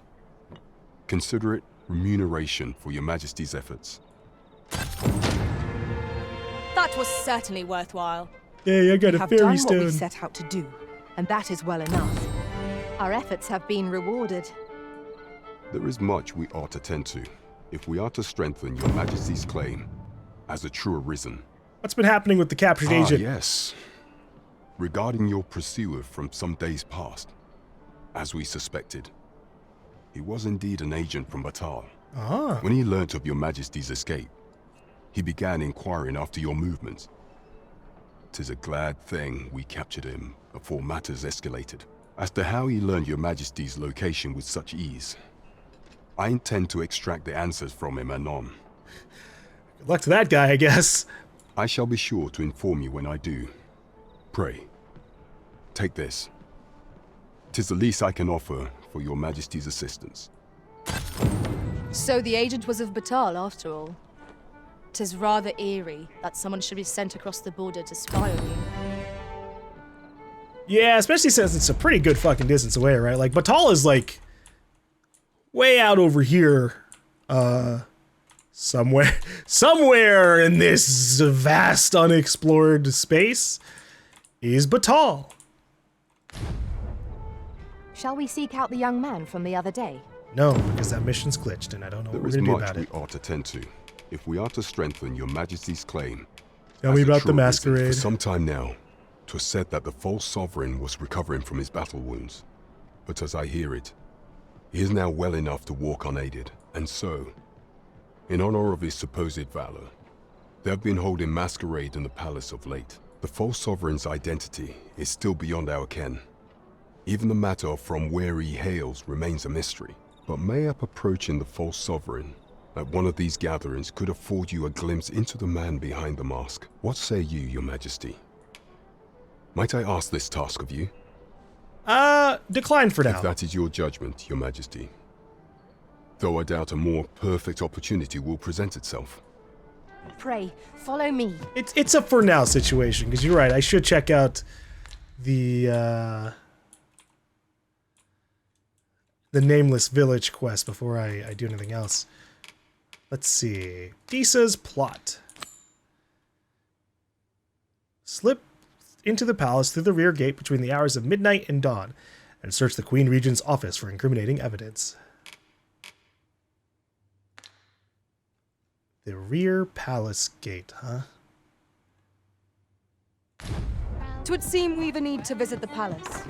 Consider it remuneration for Your Majesty's efforts. That was certainly worthwhile. Hey, I got We a have fairy done stone. what we set out to do, and that is well enough. Our efforts have been rewarded. There is much we ought to tend to, if we are to strengthen Your Majesty's claim as a true Arisen. What's been happening with the captured agent? Yes. Regarding your pursuer from some days past, as we suspected, he was indeed an agent from Batal. Ah. When he learnt of Your Majesty's escape, he began inquiring after your movements. 'Tis a glad thing we captured him before matters escalated. As to how he learned your Majesty's location with such ease, I intend to extract the answers from him anon. Good luck to that guy, I guess. I shall be sure to inform you when I do. Pray, take this. 'Tis the least I can offer for your Majesty's assistance. So the agent was of Batal, after all. 'Tis rather eerie that someone should be sent across the border to spy on you. Yeah, especially since it's a pretty good fucking distance away, right? Like, Batal is, like, way out over here. Somewhere in this vast, unexplored space is Batal. Shall we seek out the young man from the other day? No, because that mission's glitched, and I don't know what we're gonna do about There it. is much we ought to tend to, if we are to strengthen your Majesty's claim. Tell me as a about the true masquerade. For some time now, 'twas said that the false sovereign was recovering from his battle wounds. But as I hear it, he is now well enough to walk unaided, and so, in honor of his supposed valor, they have been holding masquerade in the palace of late. The false sovereign's identity is still beyond our ken. Even the matter from where he hails remains a mystery. But mayhap approaching the false sovereign at one of these gatherings could afford you a glimpse into the man behind the mask. What say you, your Majesty? Might I ask this task of you? Decline for now. If that is your judgment, your Majesty. Though I doubt a more perfect opportunity will present itself. Pray, follow me. It's a for now situation, because you're right, I should check out the Nameless Village quest before I do anything else. Let's see. Disa's plot. Slip into the palace through the rear gate between the hours of midnight and dawn, and search the Queen Regent's office for incriminating evidence. The rear palace gate, huh? 'Twould seem we've a need to visit the palace.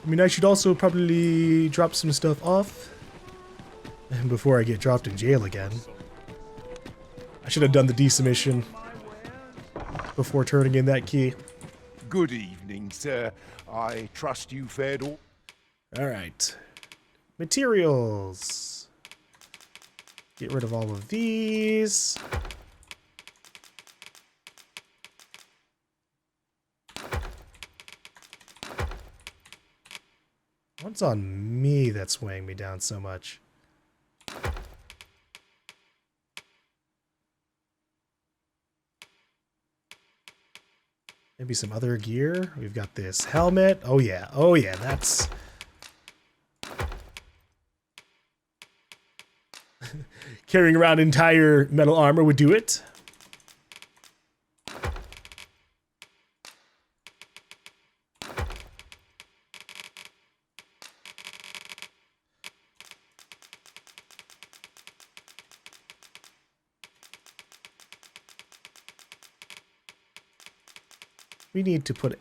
I mean, I should also probably drop some stuff off before I get dropped in jail again. I should have done the Disa mission before turning in that key. Good evening, sir. I trust you fared all... Alright. Materials. Get rid of all of these. What's on me that's weighing me down so much? Maybe some other gear. We've got this helmet. Oh yeah, that's... Carrying around entire metal armor would do it. We need to put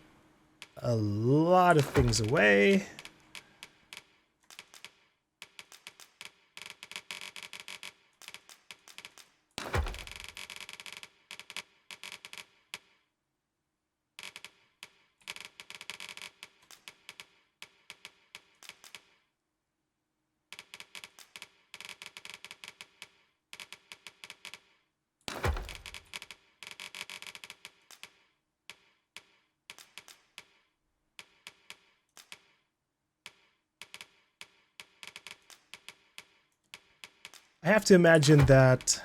a lot of things away. I have to imagine that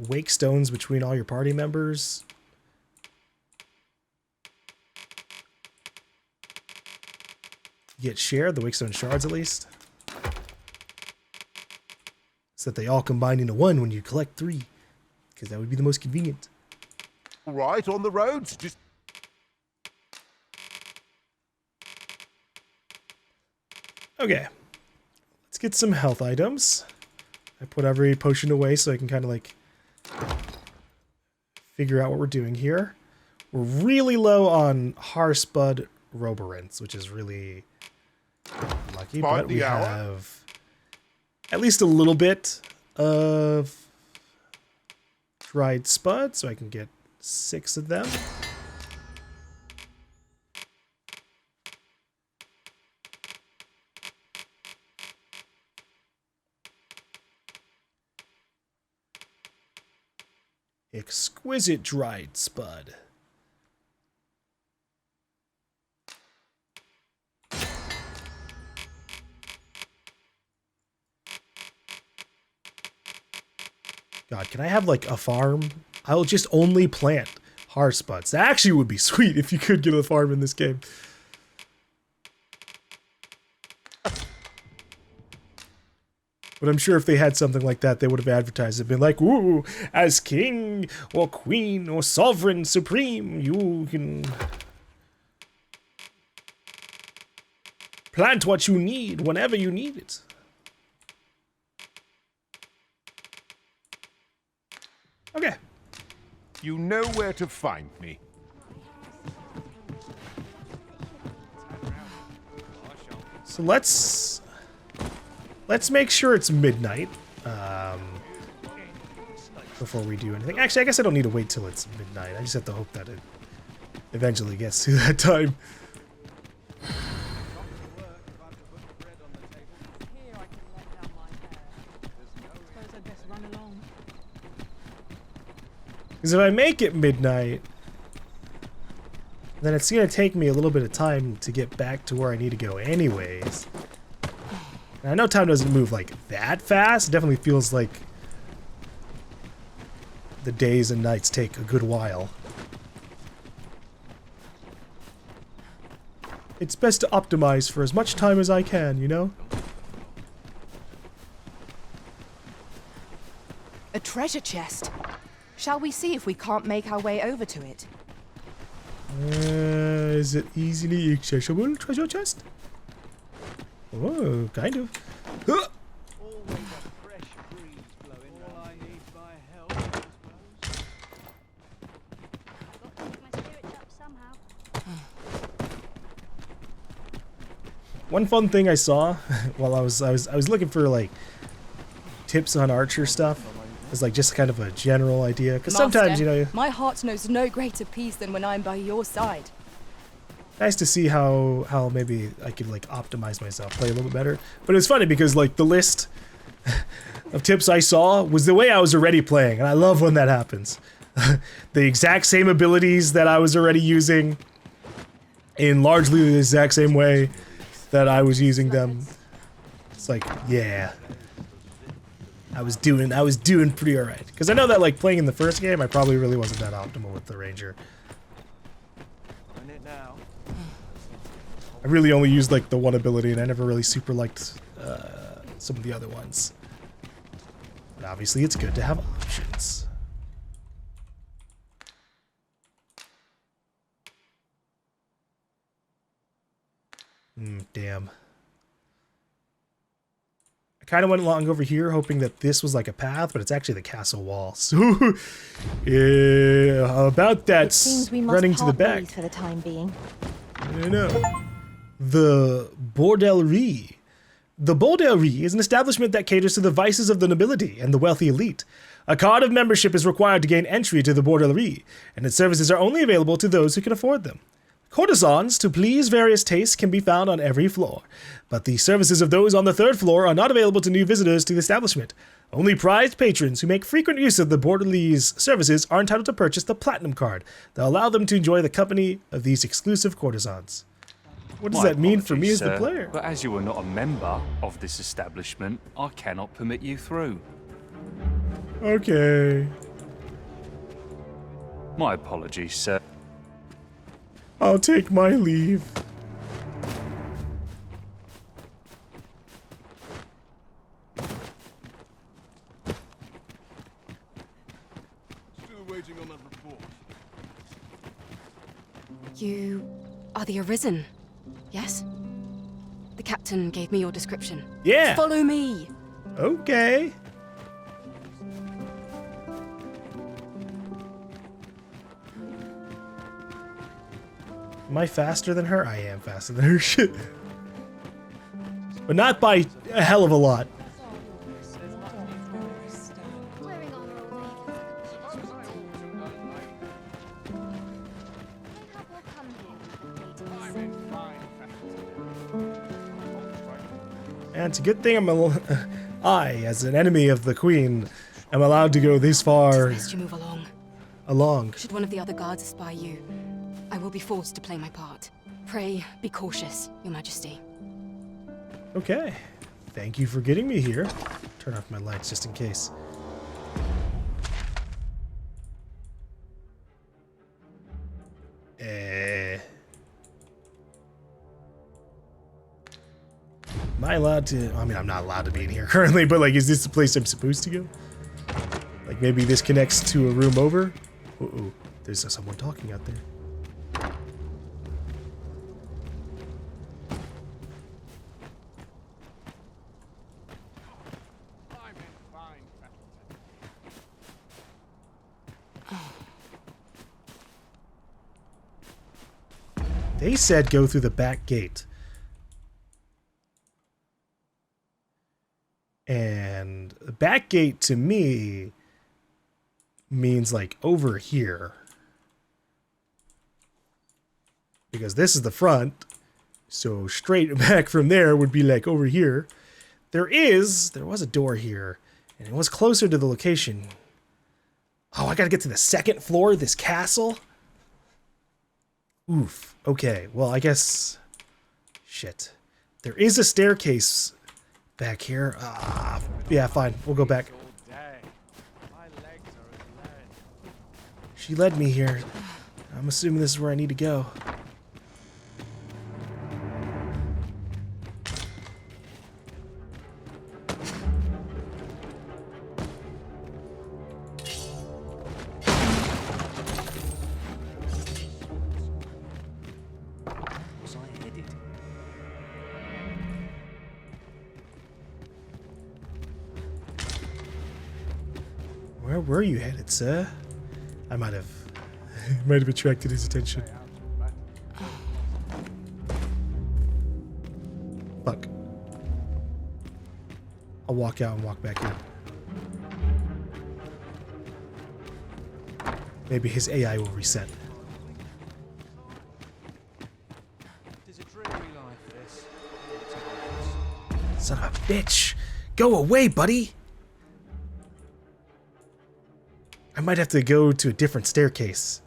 wake stones between all your party members get shared, the wake stone shards at least, so that they all combine into one when you collect 3, because that would be the most convenient. All right, on the roads, just... Okay. Let's get some health items. I put every potion away so I can kind of like figure out what we're doing here. We're really low on Harspud Roborants, which is really but we have at least a little bit of dried spud, so I can get 6 of them. Exquisite dried spud. God, can I have like a farm? I'll just only plant hard spuds. That actually would be sweet if you could get a farm in this game. But I'm sure if they had something like that, they would have advertised it, been like, ooh, as king or queen or sovereign supreme, you can plant what you need whenever you need it. Okay. You know where to find me. So let's make sure it's midnight before we do anything. Actually, I guess I don't need to wait till it's midnight. I just have to hope that it eventually gets to that time. Because if I make it midnight, then it's going to take me a little bit of time to get back to where I need to go anyways. And I know time doesn't move like that fast. It definitely feels like the days and nights take a good while. It's best to optimize for as much time as I can, you know? A treasure chest. Shall we see if we can't make our way over to it? Is it easily accessible, treasure chest? Oh, kind of. Huh. One fun thing I saw while I was looking for like tips on archer stuff. It's like just kind of a general idea, because sometimes, you know, my heart knows no greater peace than when I'm by your side. Nice to see how maybe I could like optimize myself, play a little bit better. But it's funny because like the list of tips I saw was the way I was already playing, and I love when that happens. The exact same abilities that I was already using in largely the exact same way that I was using them. It's like, yeah. I was doing pretty alright. Because I know that like playing in the first game, I probably really wasn't that optimal with the ranger. I really only used like the one ability, and I never really super liked some of the other ones. But obviously it's good to have options. Damn. I kind of went along over here hoping that this was like a path, but it's actually the castle wall. So, yeah, how about that running to the back? For the time being. I know. The Bordellerie. The Bordellerie is an establishment that caters to the vices of the nobility and the wealthy elite. A card of membership is required to gain entry to the Bordellerie, and its services are only available to those who can afford them. Courtesans to please various tastes can be found on every floor, but the services of those on the 3rd floor are not available to new visitors to the establishment. Only prized patrons who make frequent use of the Bordelleire's services are entitled to purchase the Platinum card that allow them to enjoy the company of these exclusive courtesans. What does that mean for me as the player? But as you are not a member of this establishment, I cannot permit you through. Okay. My apologies, sir. I'll take my leave. Still waiting on that report. You are the Arisen, yes? The captain gave me your description. Yeah. Follow me. Okay. Am I faster than her? I am faster than her. Shit. But not by a hell of a lot. And it's a good thing I, as an enemy of the Queen, am allowed to go this far. Best you move along. Along. Should one of the other guards espy you, I will be forced to play my part. Pray, be cautious, Your Majesty. Okay. Thank you for getting me here. Turn off my lights just in case. Am I allowed to? I mean, I'm not allowed to be in here currently, but like, is this the place I'm supposed to go? Like, maybe this connects to a room over? Uh-oh, there's someone talking out there. They said go through the back gate. And the back gate to me means like over here. Because this is the front. So straight back from there would be like over here. There was a door here. And it was closer to the location. Oh, I gotta get to the second floor of this castle? Oof. Okay, well, I guess... Shit. There is a staircase back here. Yeah, fine. We'll go back. She led me here. I'm assuming this is where I need to go. Where were you headed, sir? I might have attracted his attention. Fuck. I'll walk out and walk back in. Maybe his AI will reset. Son of a bitch! Go away, buddy! I might have to go to a different staircase.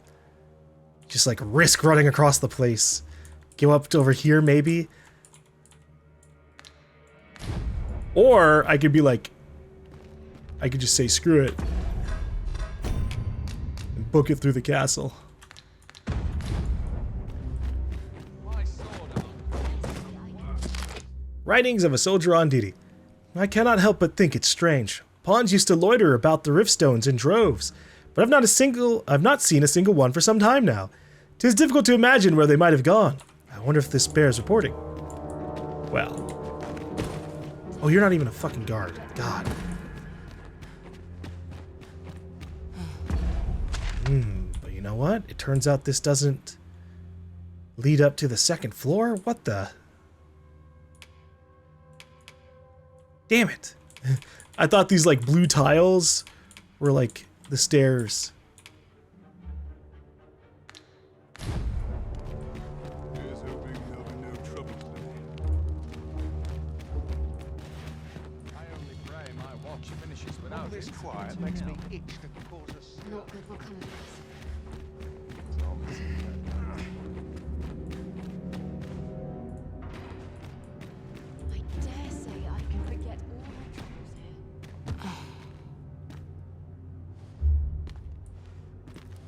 Just like risk running across the place. Go up to over here, maybe. Or I could be like, I could just say screw it and book it through the castle. Writings of a soldier on duty. I cannot help but think it's strange. Pawns used to loiter about the riftstones in droves, but I've not seen a single one for some time now. 'Tis difficult to imagine where they might have gone. I wonder if this bears reporting. Well. Oh, you're not even a fucking guard. God. But you know what? It turns out this doesn't lead up to the second floor? What the? Damn it. I thought these like blue tiles were like the stairs. Here's hoping there'll be no trouble today. I only pray my watch finishes without this quiet makes me itch to cause a stir. Not good, what kind of place? I dare say I can forget all my troubles here.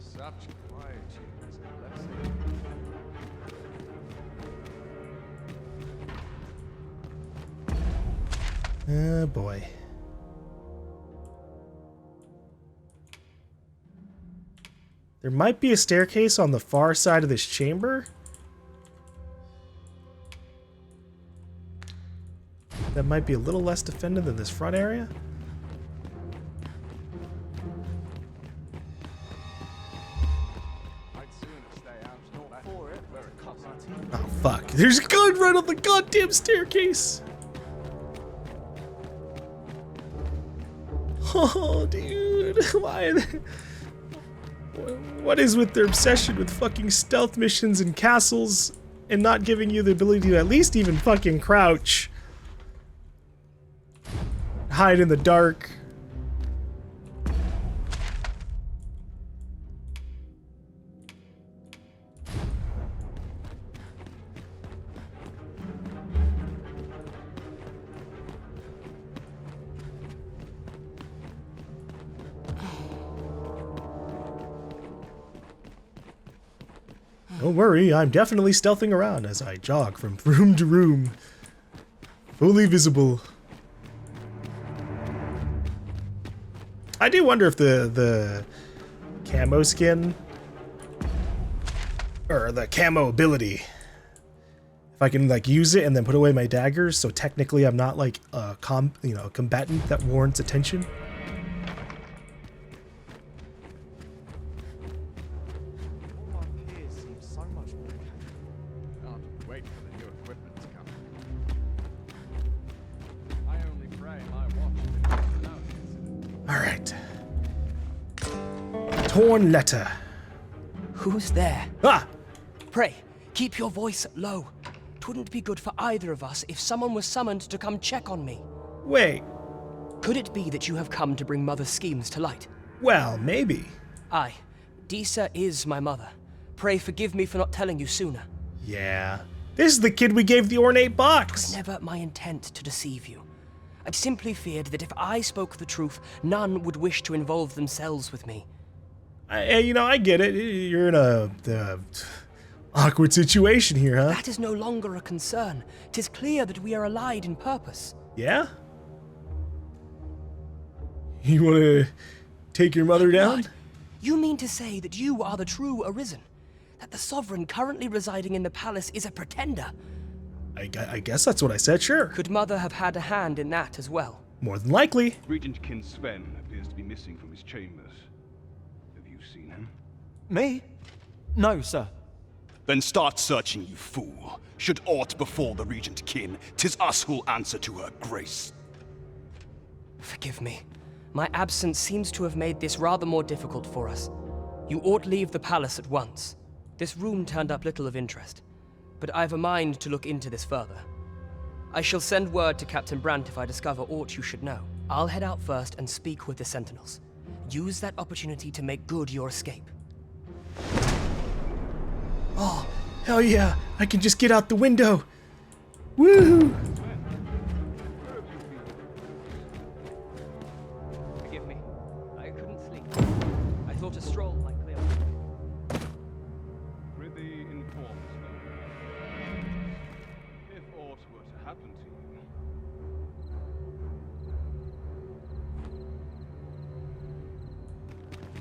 Such quietude is a blessing. Oh boy. There might be a staircase on the far side of this chamber. That might be a little less defended than this front area. Oh fuck, there's a gun right on the goddamn staircase! Oh, dude. Why? What is with their obsession with fucking stealth missions and castles and not giving you the ability to at least even fucking crouch? Hide in the dark. Don't worry, I'm definitely stealthing around as I jog from room to room. Fully visible. I do wonder if the camo skin, or the camo ability, if I can like use it and then put away my daggers, so technically I'm not like a combatant that warrants attention. Alright. Torn letter. Who's there? Ah! Pray, keep your voice low. 'Twouldn't be good for either of us if someone was summoned to come check on me. Wait. Could it be that you have come to bring Mother's schemes to light? Well, maybe. Aye. Disa is my mother. Pray forgive me for not telling you sooner. Yeah. This is the kid we gave the ornate box. It was never my intent to deceive you. I'd simply feared that if I spoke the truth, none would wish to involve themselves with me. I get it. You're in a awkward situation here, huh? That is no longer a concern. 'Tis clear that we are allied in purpose. Yeah? You want to take your mother down? What? You mean to say that you are the true Arisen? That the sovereign currently residing in the palace is a pretender? I guess that's what I said, sure. Could Mother have had a hand in that as well? More than likely. Regent Kin Sven appears to be missing from his chambers. Have you seen him? Me? No, sir. Then start searching, you fool. Should aught befall the Regent Kin, 'tis us who'll answer to her grace. Forgive me. My absence seems to have made this rather more difficult for us. You ought leave the palace at once. This room turned up little of interest, but I've a mind to look into this further. I shall send word to Captain Brant if I discover aught you should know. I'll head out first and speak with the Sentinels. Use that opportunity to make good your escape. Oh, hell yeah. I can just get out the window. Woo! Forgive me. I couldn't sleep. I thought a stroll might clear. Prithee inform us, if aught were to happen to you.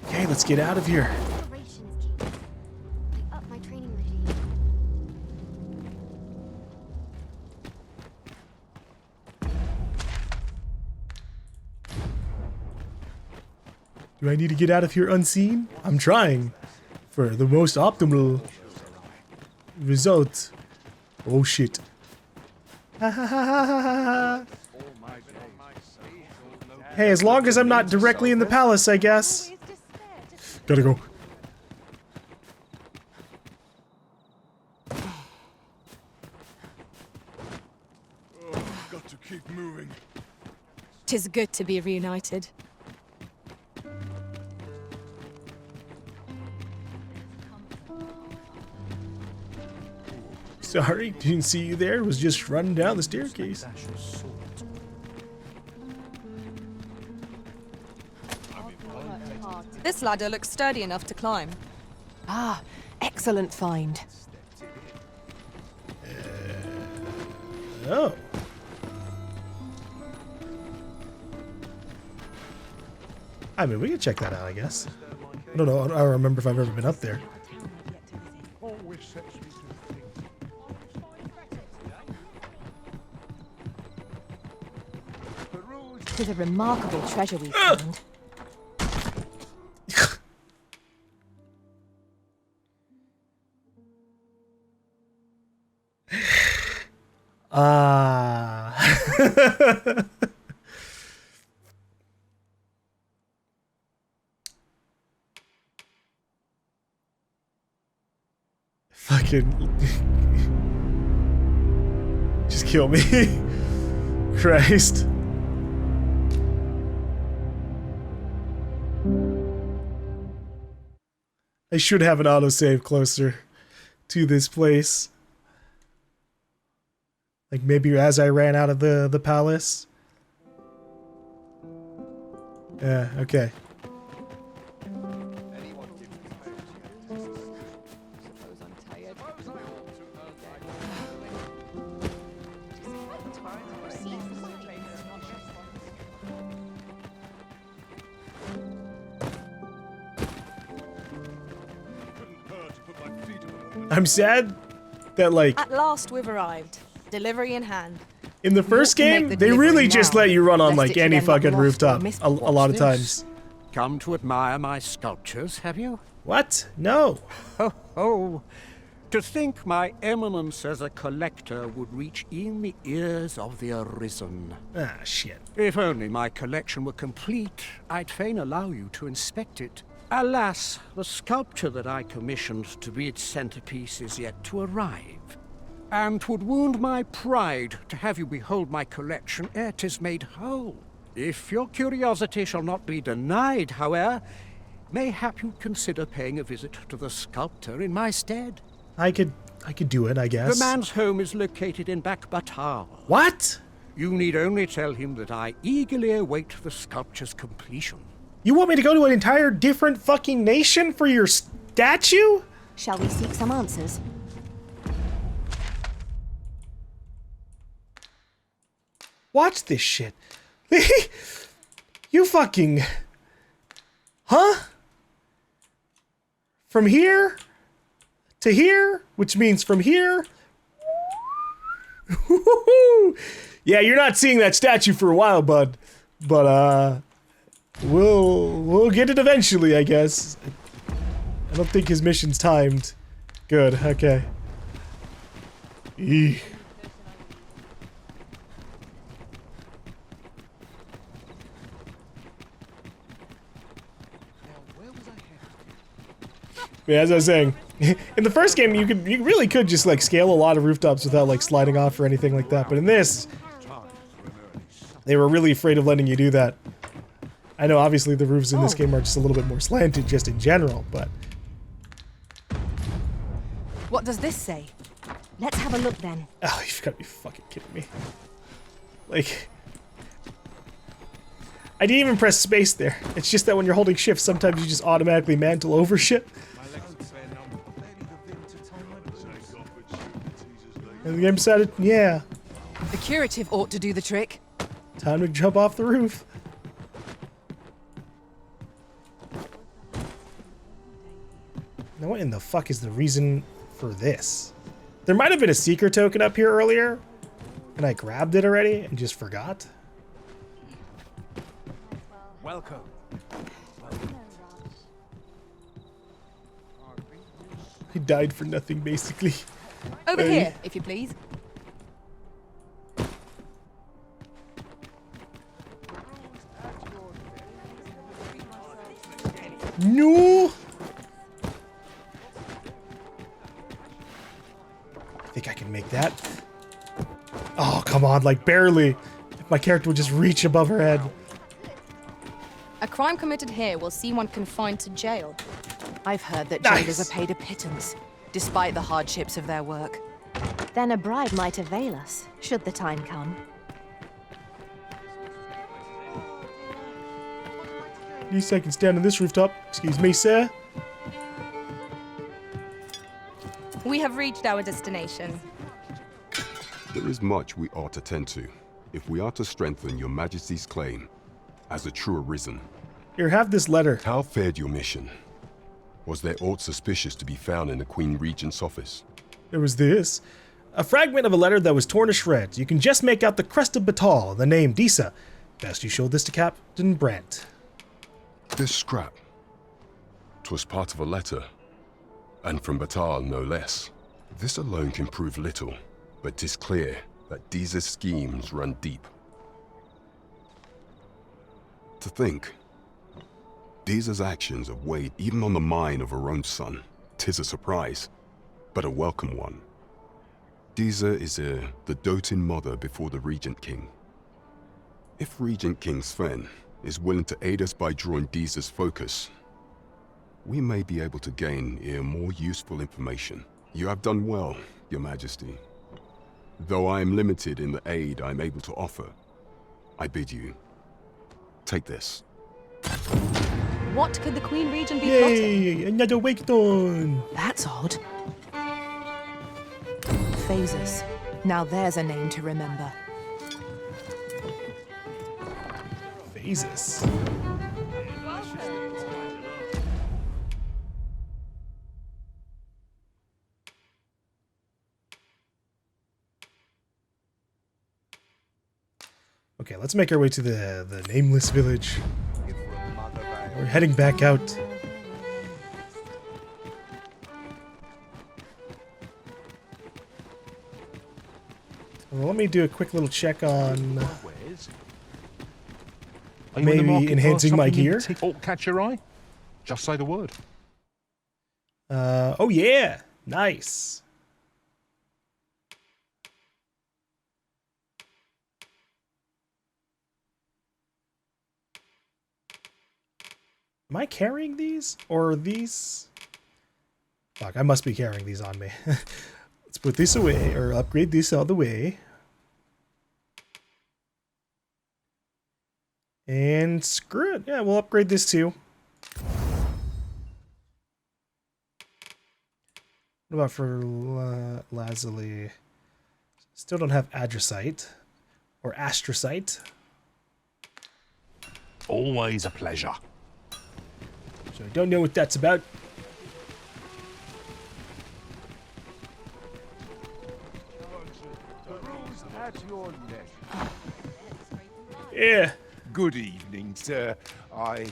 Okay, let's get out of here. Do I need to get out of here unseen? I'm trying for the most optimal result. Oh shit. Hey, as long as I'm not directly in the palace, I guess. Gotta go. Got to keep moving. 'Tis good to be reunited. Sorry, didn't see you there. Was just running down the staircase. This ladder looks sturdy enough to climb. Ah, excellent find. Oh. I mean, we can check that out, I guess. I don't know. I don't remember if I've ever been up there. Always sets me to think. Tis a remarkable treasure we've found. fucking... Just kill me. Christ. I should have an autosave closer to this place. Like maybe as I ran out of the palace. Yeah, okay. I'm sad that, like, At last we've arrived. Delivery in hand. in the first game, they really just let you run on, like, any fucking rooftop a lot of times. Come to admire my sculptures, have you? What? No. Oh, to think my eminence as a collector would reach in the ears of the Arisen. Ah, shit. If only my collection were complete, I'd fain allow you to inspect it. Alas, the sculpture that I commissioned to be its centerpiece is yet to arrive. And 'twould wound my pride to have you behold my collection ere 'tis made whole. If your curiosity shall not be denied, however, mayhap you'd consider paying a visit to the sculptor in my stead. I could do it, I guess. The man's home is located in Batal. What? You need only tell him that I eagerly await the sculpture's completion. You want me to go to an entire different fucking nation for your statue? Shall we seek some answers? Watch this shit. You fucking... Huh? From here to here, which means from here. Yeah, you're not seeing that statue for a while, bud. But, we'll get it eventually, I guess. I don't think his mission's timed. Good, okay. Eek. Yeah, as I was saying, in the first game, you really could just like scale a lot of rooftops without like sliding off or anything like that. But in this, they were really afraid of letting you do that. I know, obviously, the roofs in this game are just a little bit more slanted, just in general, but. What does this say? Let's have a look then. Oh, you've got to be fucking kidding me! Like, I didn't even press space there. It's just that when you're holding shift, sometimes you just automatically mantle over shit. And the game decided, yeah. The curative ought to do the trick. Time to jump off the roof. Now what in the fuck is the reason for this? There might have been a seeker token up here earlier, and I grabbed it already and just forgot. Welcome. I died for nothing, basically. Over here, if you please. No! I think I can make that. Oh, come on, like barely. If my character would just reach above her head. A crime committed here will see one confined to jail. I've heard that Nice. jailers are paid a pittance, despite the hardships of their work. Then a bribe might avail us, should the time come. At least I can stand on this rooftop. Excuse me, sir. We have reached our destination. There is much we ought to tend to, if we are to strengthen your Majesty's claim as a true Arisen. Here, have this letter. How fared your mission? Was there aught suspicious to be found in the Queen Regent's office? There was this. A fragment of a letter that was torn to shreds. You can just make out the crest of Batal and the name Disa. Best you showed this to Captain Brant. This scrap. 'Twas part of a letter. And from Batal, no less. This alone can prove little, but 'tis clear that Disa's schemes run deep. To think, Disa's actions have weighed even on the mind of her own son. 'Tis a surprise. but a welcome one. Disa is the doting mother before the Regent King. If Regent King Sven is willing to aid us by drawing Disa's focus, we may be able to gain more useful information. You have done well, Your Majesty. Though I am limited in the aid I'm able to offer, I bid you, take this. What could the Queen Regent be Yay! plotting? Another Waketon! That's odd. Phases. Now there's a name to remember. Phases. Okay, let's make our way to the nameless village. We're heading back out. Well, let me do a quick little check on maybe enhancing my gear. Catch your eye? Just say the word. Oh yeah, nice. Am I carrying these? Or are these? Fuck, I must be carrying these on me. Let's put this away, or upgrade this out of the way. And screw it. Yeah, we'll upgrade this too. What about for Lazuli? Still don't have Adrasite. Or Astrosite. Always a pleasure. So I don't know what that's about. Yeah. Good evening, sir. I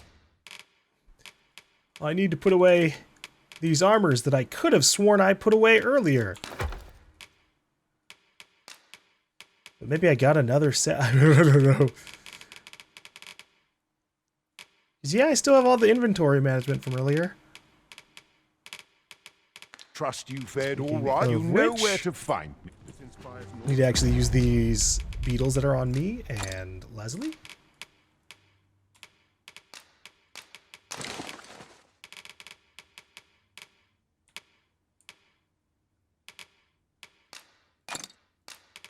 need to put away these armors that I could have sworn I put away earlier. But maybe I got another set. I don't know. Yeah, I still have all the inventory management from earlier. trust you fared all right. You know where to find me. Need to actually use these beetles that are on me and Leslie.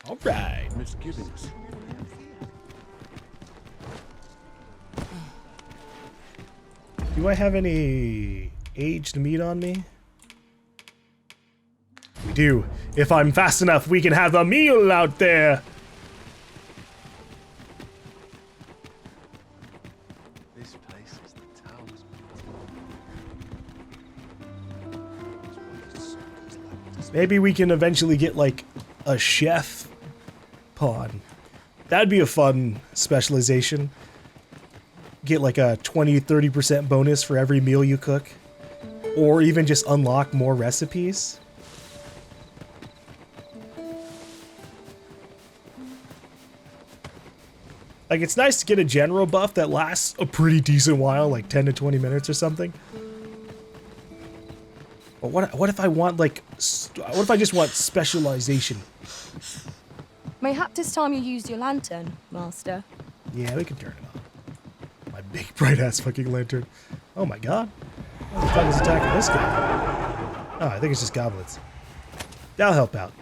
All right. Misgivings. Do I have any aged meat on me? We do. If I'm fast enough, we can have a meal out there. This place is the town's Maybe we can eventually get like a chef pawn. That'd be a fun specialization. Get like a 20-30% bonus for every meal you cook. Or even just unlock more recipes. Like, it's nice to get a general buff that lasts a pretty decent while, like 10 to 20 minutes or something. But what if I want, like, what if I just want specialization? Mayhap 'tis time you used your lantern, Master. Yeah, we can turn it on. My big bright-ass fucking lantern. Oh my god. What the fuck is attacking this guy? Oh, I think it's just goblins. That'll help out.